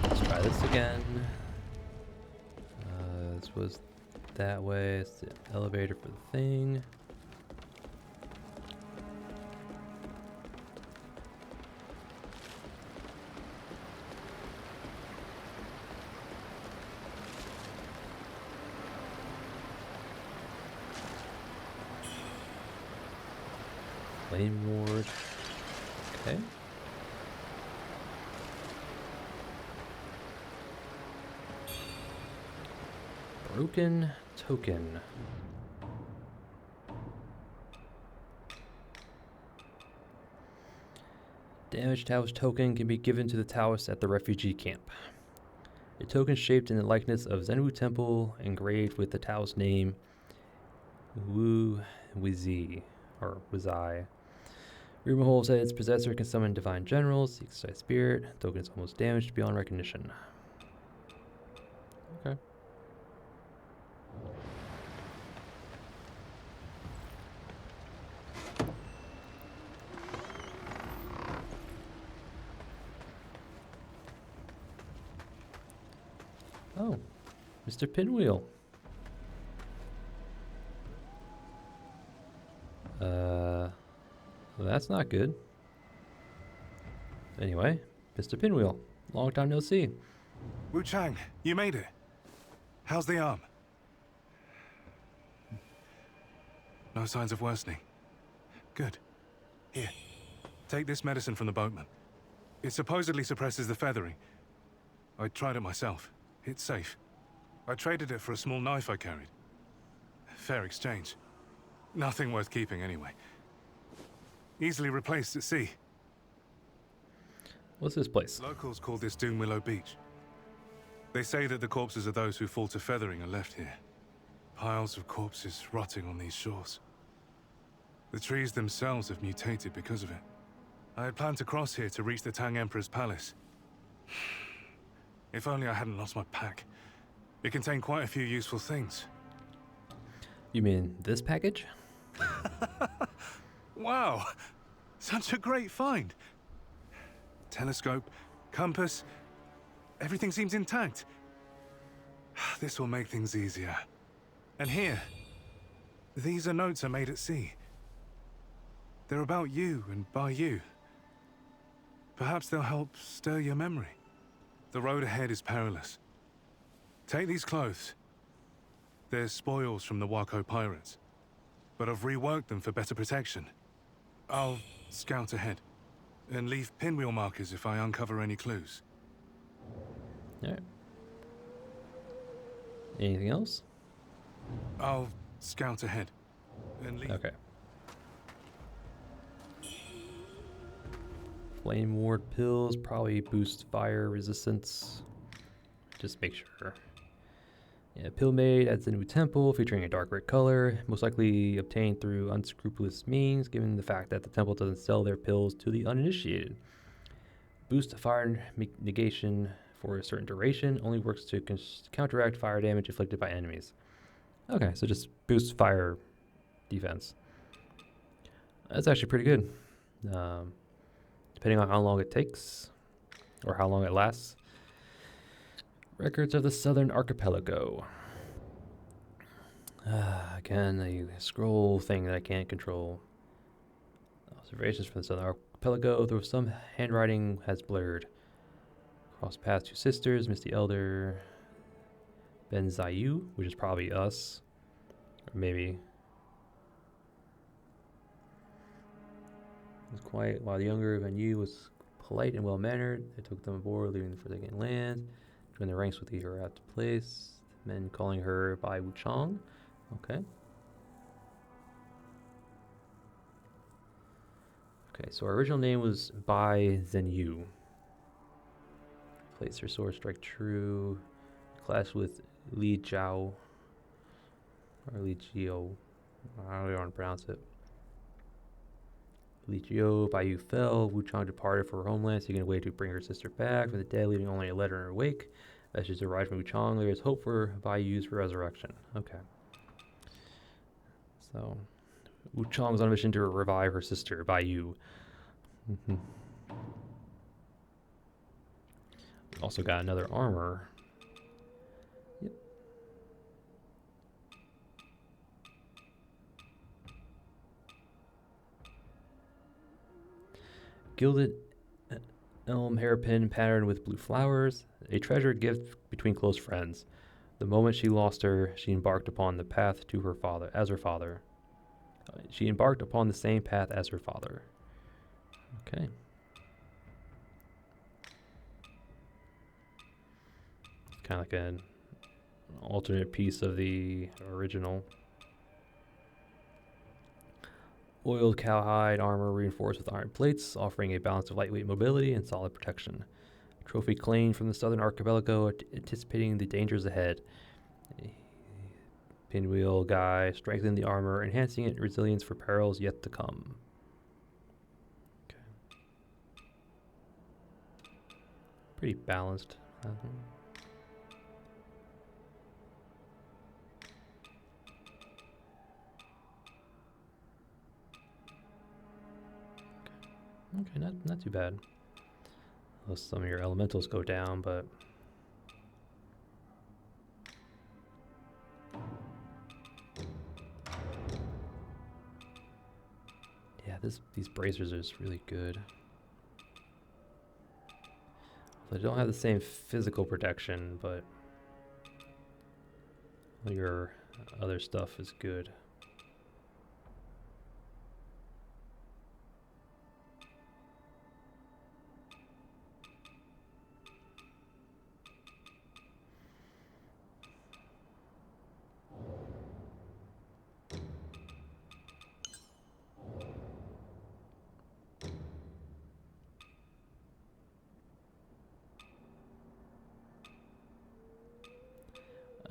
A: Let's try this again. This was that way. It's the elevator for the thing. Flame ward. Okay. Broken token. Damaged Taoist token can be given to the Taoists at the refugee camp. A token shaped in the likeness of Zenwu Temple, engraved with the Taoist name Wu Wizi, or Wizai. Rumor holds that its possessor can summon divine generals, the exercise spirit. The token is almost damaged beyond recognition. Okay. Oh, Mr. Pinwheel. Well, that's not good. Anyway, Mr. Pinwheel, long time no see.
D: Wuchang, you made it. How's the arm? No signs of worsening. Good. Here, take this medicine from the boatman. It supposedly suppresses the feathering. I tried it myself. It's safe. I traded it for a small knife I carried. Fair exchange. Nothing worth keeping anyway. Easily replaced at sea.
A: What's this place?
D: Locals call this Doom Willow Beach. They say that the corpses of those who fall to feathering are left here. Piles of corpses rotting on these shores. The trees themselves have mutated because of it. I had planned to cross here to reach the Tang Emperor's palace. If only I hadn't lost my pack. It contained quite a few useful things.
A: You mean this package?
D: Wow! Such a great find! Telescope, compass, everything seems intact. This will make things easier. And here, these are notes I made at sea. They're about you and by you. Perhaps they'll help stir your memory. The road ahead is perilous. Take these clothes. They're spoils from the Wako pirates, but I've reworked them for better protection. I'll scout ahead and leave pinwheel markers if I uncover any clues.
A: Alright. Anything else?
D: I'll scout ahead and leave.
A: Okay. Flame ward pills probably boost fire resistance. Just make sure. Yeah, pill made at the new temple featuring a dark red color, most likely obtained through unscrupulous means, given the fact that the temple doesn't sell their pills to the uninitiated. Boost fire negation for a certain duration, only works to counteract fire damage inflicted by enemies. Okay, so just boost fire defense. That's actually pretty good. Depending on how long it takes, or how long it lasts. Records of the Southern Archipelago. Again, a scroll thing that I can't control. Observations from the Southern Archipelago, though some handwriting has blurred. Cross paths two sisters, Misty Elder, Ben Zayu, which is probably us. Or maybe. was quiet, while the younger Van Yu was polite and well-mannered. They took them aboard, leaving the forsaken land. Joined the ranks with the Hereat place. Men calling her Bai Wuchang. Okay. Okay, so our original name was Bai Zhenyu. Place her sword, strike true. Clash with Li Jiao. Or Li Jiao. I don't know how to pronounce it. Li Jiao, Bai Yu fell. Wuchang departed for her homeland, seeking a way to bring her sister back from the dead, leaving only a letter in her wake. Message arrived from Wuchang. There is hope for Bai Yu's resurrection. Okay. So, Wuchang's on a mission to revive her sister, Bai Yu. Also got another armor. Yep. Gilded elm hairpin patterned with blue flowers. A treasured gift between close friends. The moment she lost her, she embarked upon the path to her father, as her father. She embarked upon the same path as her father. Okay. Kind of like an alternate piece of the original. Oiled cowhide armor reinforced with iron plates, offering a balance of lightweight mobility and solid protection. Trophy claimed from the southern archipelago, anticipating the dangers ahead. A pinwheel guy strengthened the armor, enhancing its resilience for perils yet to come. Okay. Pretty balanced. Okay, not too bad. Well, some of your elementals go down, but yeah, these bracers are just really good. They don't have the same physical protection, but all your other stuff is good.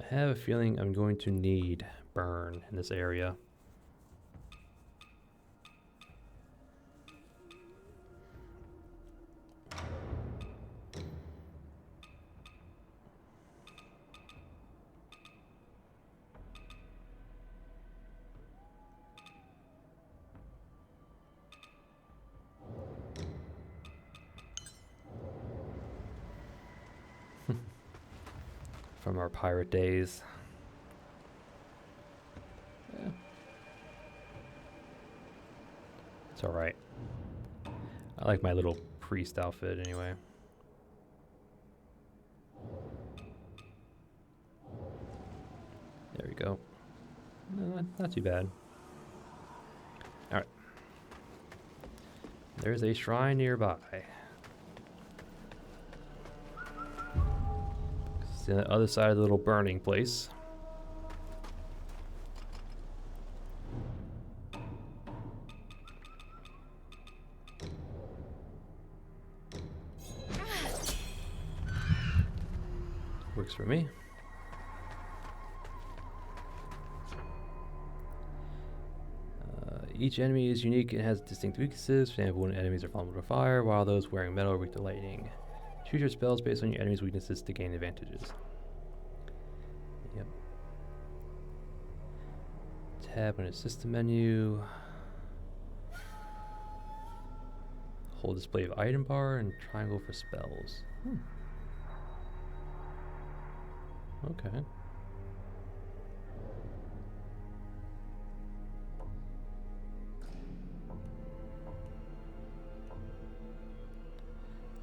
A: I have a feeling I'm going to need burn in this area. From our pirate days. Yeah. It's alright. I like my little priest outfit anyway. There we go. No, not too bad. Alright. There's a shrine nearby. It's on the other side of the little burning place. Works for me. Each enemy is unique and has distinct weaknesses. For example, enemies are vulnerable to fire, while those wearing metal are weak to lightning. Choose your spells based on your enemy's weaknesses to gain advantages. Yep. Tab on a system menu. Hold display of item bar and triangle for spells. Okay.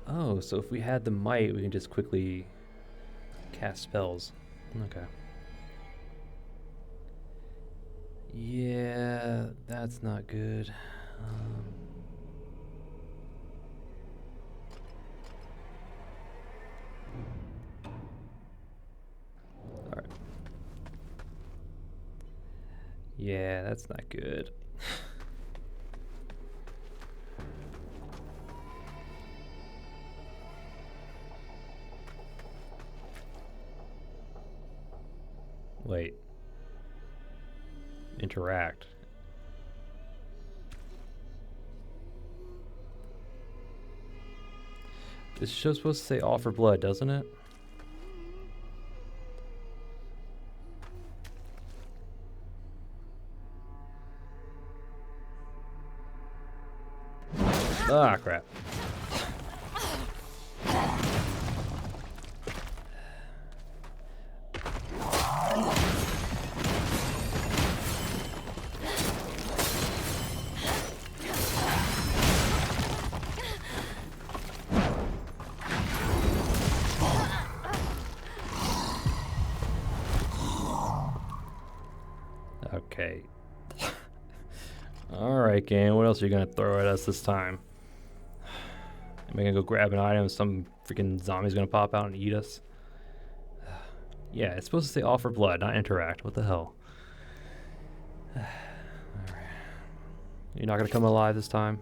A: Oh, so if we had the might, we can just quickly cast spells. Okay. Yeah, that's not good. Yeah, that's not good. Wait. Interact. This show's supposed to say offer blood, doesn't it? Ah, crap. Okay. Alright, game. What else are you gonna throw at us this time? Am I gonna go grab an item? Some freaking zombie's gonna pop out and eat us? Yeah, it's supposed to say offer blood, not interact. What the hell? Alright. You're not gonna come alive this time?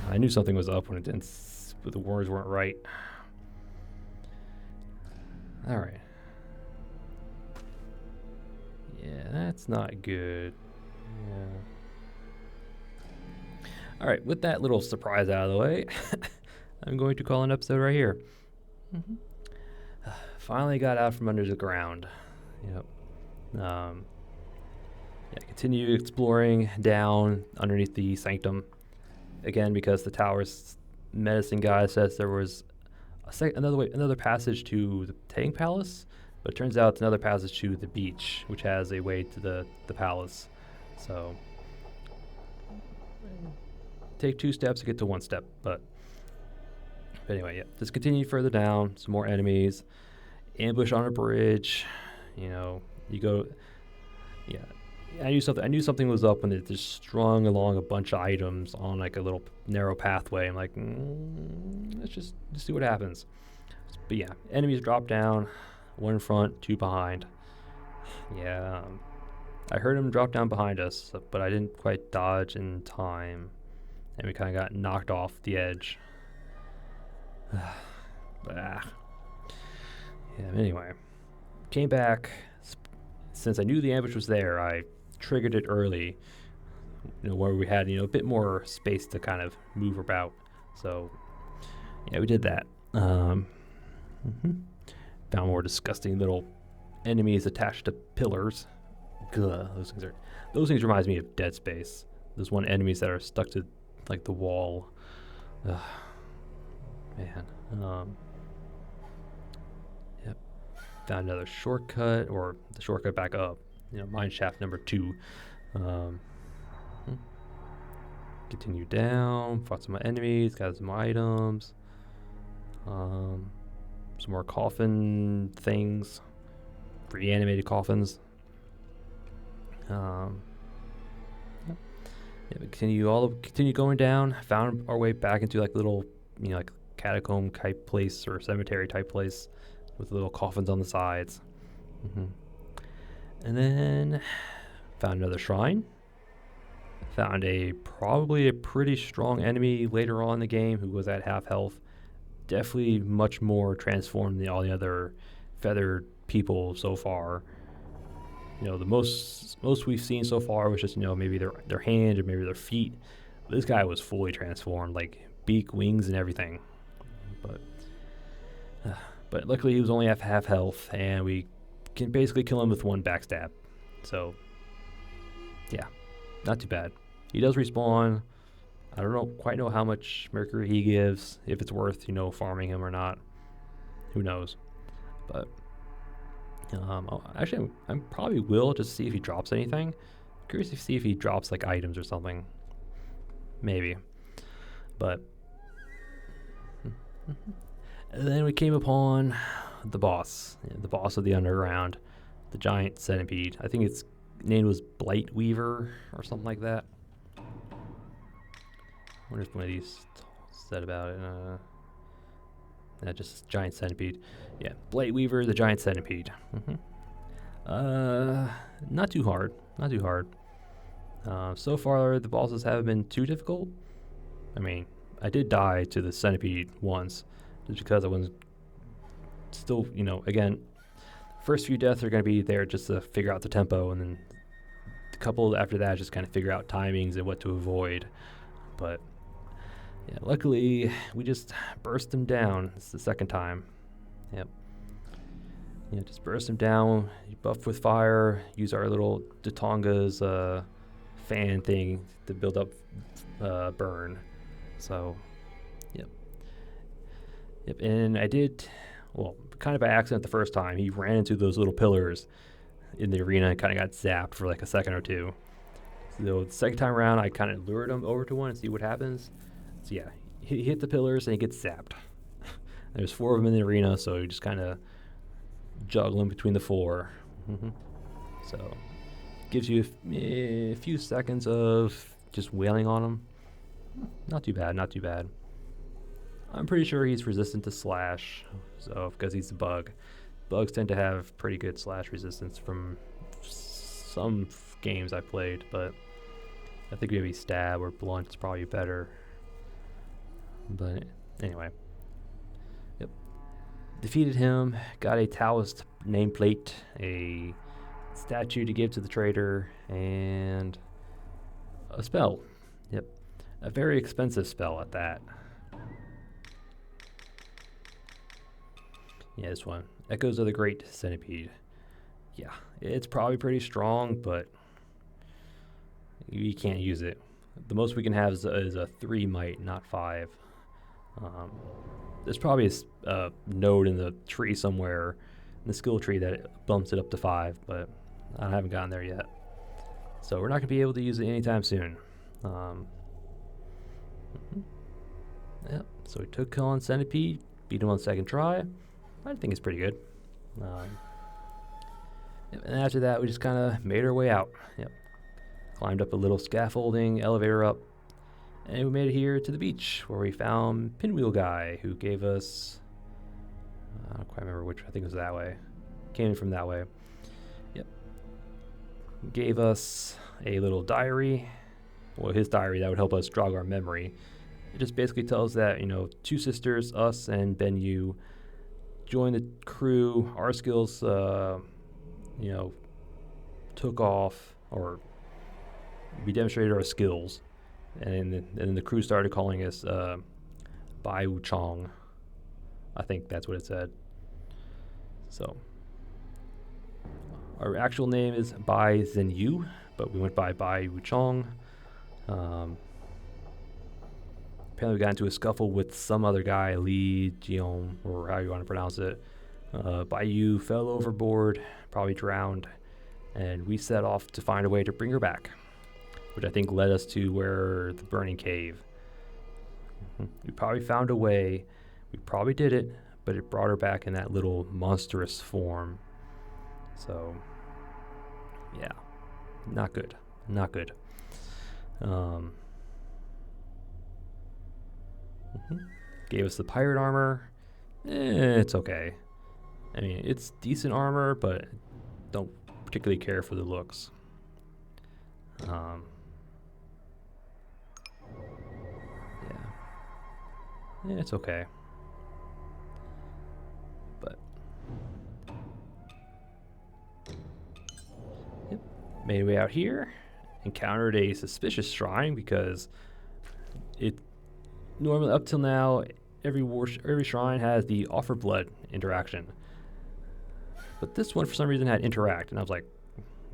A: I knew something was up when it didn't. But the words weren't right. Alright. Yeah, that's not good. Yeah. Alright, with that little surprise out of the way, I'm going to call an episode right here. Finally got out from under the ground. Yep. Yeah, continue exploring down underneath the sanctum. Again, because the tower's medicine guy says there was another passage to the Tang Palace, but it turns out it's another passage to the beach, which has a way to the palace. So take 2 steps to get to 1 step. But anyway, yeah, just continue further down. Some more enemies. Ambush on a bridge. You know, you go. Yeah. I knew something was up when it just strung along a bunch of items on like a little narrow pathway. I'm like, let's just see what happens. But yeah, enemies drop down, 1 in front, 2 behind. Yeah, I heard them drop down behind us, but I didn't quite dodge in time, and we kind of got knocked off the edge. Yeah, anyway, came back. Since I knew the ambush was there, I triggered it early, where we had, a bit more space to kind of move about. So, yeah, we did that. Found more disgusting little enemies attached to pillars. Gah, those things reminds me of Dead Space. Those one enemies that are stuck to, like, the wall. Ugh. Man. Yep. Found another shortcut, or the shortcut back up. Mine shaft number 2. Continue down. Fought some enemies. Got some items. Some more coffin things. Reanimated coffins. Yeah, continue going down. Found our way back into like little, like catacomb type place or cemetery type place with little coffins on the sides. And then found another shrine. Found probably a pretty strong enemy later on in the game who was at half health. Definitely much more transformed than all the other feathered people so far. The most we've seen so far was just, maybe their hand or maybe their feet. This guy was fully transformed, like beak, wings, and everything. But luckily he was only at half health, and we can basically kill him with 1 backstab. So, yeah, not too bad. He does respawn. I don't quite know how much mercury he gives, if it's worth, farming him or not. Who knows? But actually, I probably will just see if he drops anything. Curious to see if he drops like items or something. Maybe. But and then we came upon the boss of the underground, the giant centipede. I think its name was Blightweaver or something like that. I wonder if one of these said about it. Just giant centipede. Yeah, Blightweaver, the giant centipede. Not too hard. Not too hard. So far, the bosses haven't been too difficult. I mean, I did die to the centipede once, just because I wasn't still, again, first few deaths are going to be there just to figure out the tempo, and then a couple after that just kind of figure out timings and what to avoid. But yeah, luckily we just burst him down. It's the second time. Yep. Yeah, just burst him down. You buff with fire. Use our little Datonga's fan thing to build up burn. So, yep. And I did, well, kind of by accident the first time. He ran into those little pillars in the arena and kind of got zapped for like a second or two. So the second time around, I kind of lured him over to one and see what happens. So yeah, he hit the pillars and he gets zapped. There's 4 of them in the arena, so you just kind of juggling between the 4. So gives you a few seconds of just wailing on him. Not too bad, not too bad. I'm pretty sure he's resistant to slash, so because he's a bug. Bugs tend to have pretty good slash resistance from some games I played, but I think maybe stab or blunt is probably better. But anyway. Yep. Defeated him, got a Taoist nameplate, a statue to give to the trader, and a spell. Yep. A very expensive spell at that. Yeah, this one. Echoes of the Great Centipede. Yeah, it's probably pretty strong, but you can't use it. The most we can have is a 3 might, not 5. There's probably a node in the tree somewhere, in the skill tree, that bumps it up to 5, but I haven't gotten there yet. So we're not going to be able to use it anytime soon. Yep, so we took on Centipede, beat him on second try. I think it's pretty good. And after that, we just kind of made our way out. Yep. Climbed up a little scaffolding, elevator up, and we made it here to the beach, where we found Pinwheel Guy, who gave us, I don't quite remember which, I think it was that way. Came in from that way. Yep. Gave us a little diary. Well, his diary that would help us jog our memory. It just basically tells that, 2 sisters, us and Ben Yu, joined the crew. Our skills, took off, or we demonstrated our skills. And then the crew started calling us Bai Wuchang. I think that's what it said. So our actual name is Bai Zhenyu, but we went by Bai Wuchang. Apparently we got into a scuffle with some other guy, Li Jiong, or how you want to pronounce it. Bai Yu fell overboard, probably drowned, and we set off to find a way to bring her back, which I think led us to where the burning cave. We probably found a way. We probably did it, but it brought her back in that little monstrous form. So, yeah, not good. Not good. Gave us the pirate armor. It's okay. I mean, it's decent armor, but don't particularly care for the looks. Yeah. It's okay. But yep. Made our way out here. Encountered a suspicious shrine because it normally, up till now, every shrine has the offer blood interaction. But this one for some reason had interact, and I was like,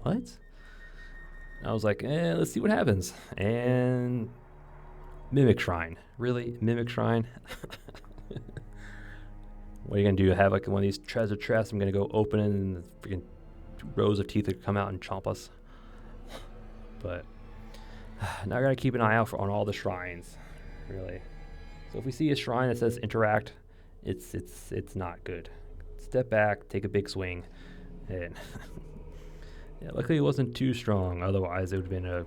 A: what? And I was like, let's see what happens. And mimic shrine. Really? Mimic shrine? What are you gonna do? Have like one of these treasure chests I'm gonna go open and the freaking rows of teeth that come out and chomp us? But now I gotta keep an eye out on all the shrines, really. So if we see a shrine that says interact, it's not good. Step back, take a big swing, and yeah, luckily it wasn't too strong. Otherwise, it would have been a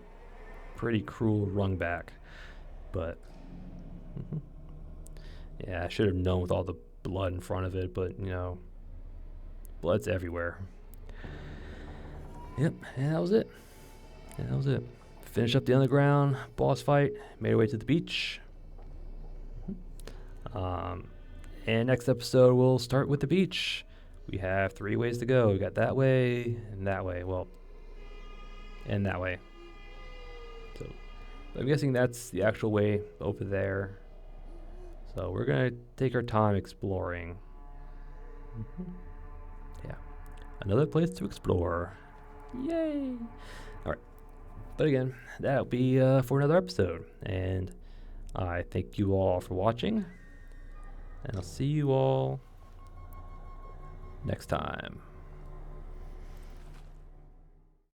A: pretty cruel rung back. But yeah, I should have known with all the blood in front of it, but you know, blood's everywhere. Yep, and that was it. Finished up the underground boss fight, made our way to the beach. And next episode we'll start with the beach. We have 3 ways to go. We got that way and that way. Well, and that way. So I'm guessing that's the actual way over there. So we're gonna take our time exploring. Yeah, another place to explore. Yay! All right, but again, that'll be for another episode. And I thank you all for watching, and I'll see you all next time.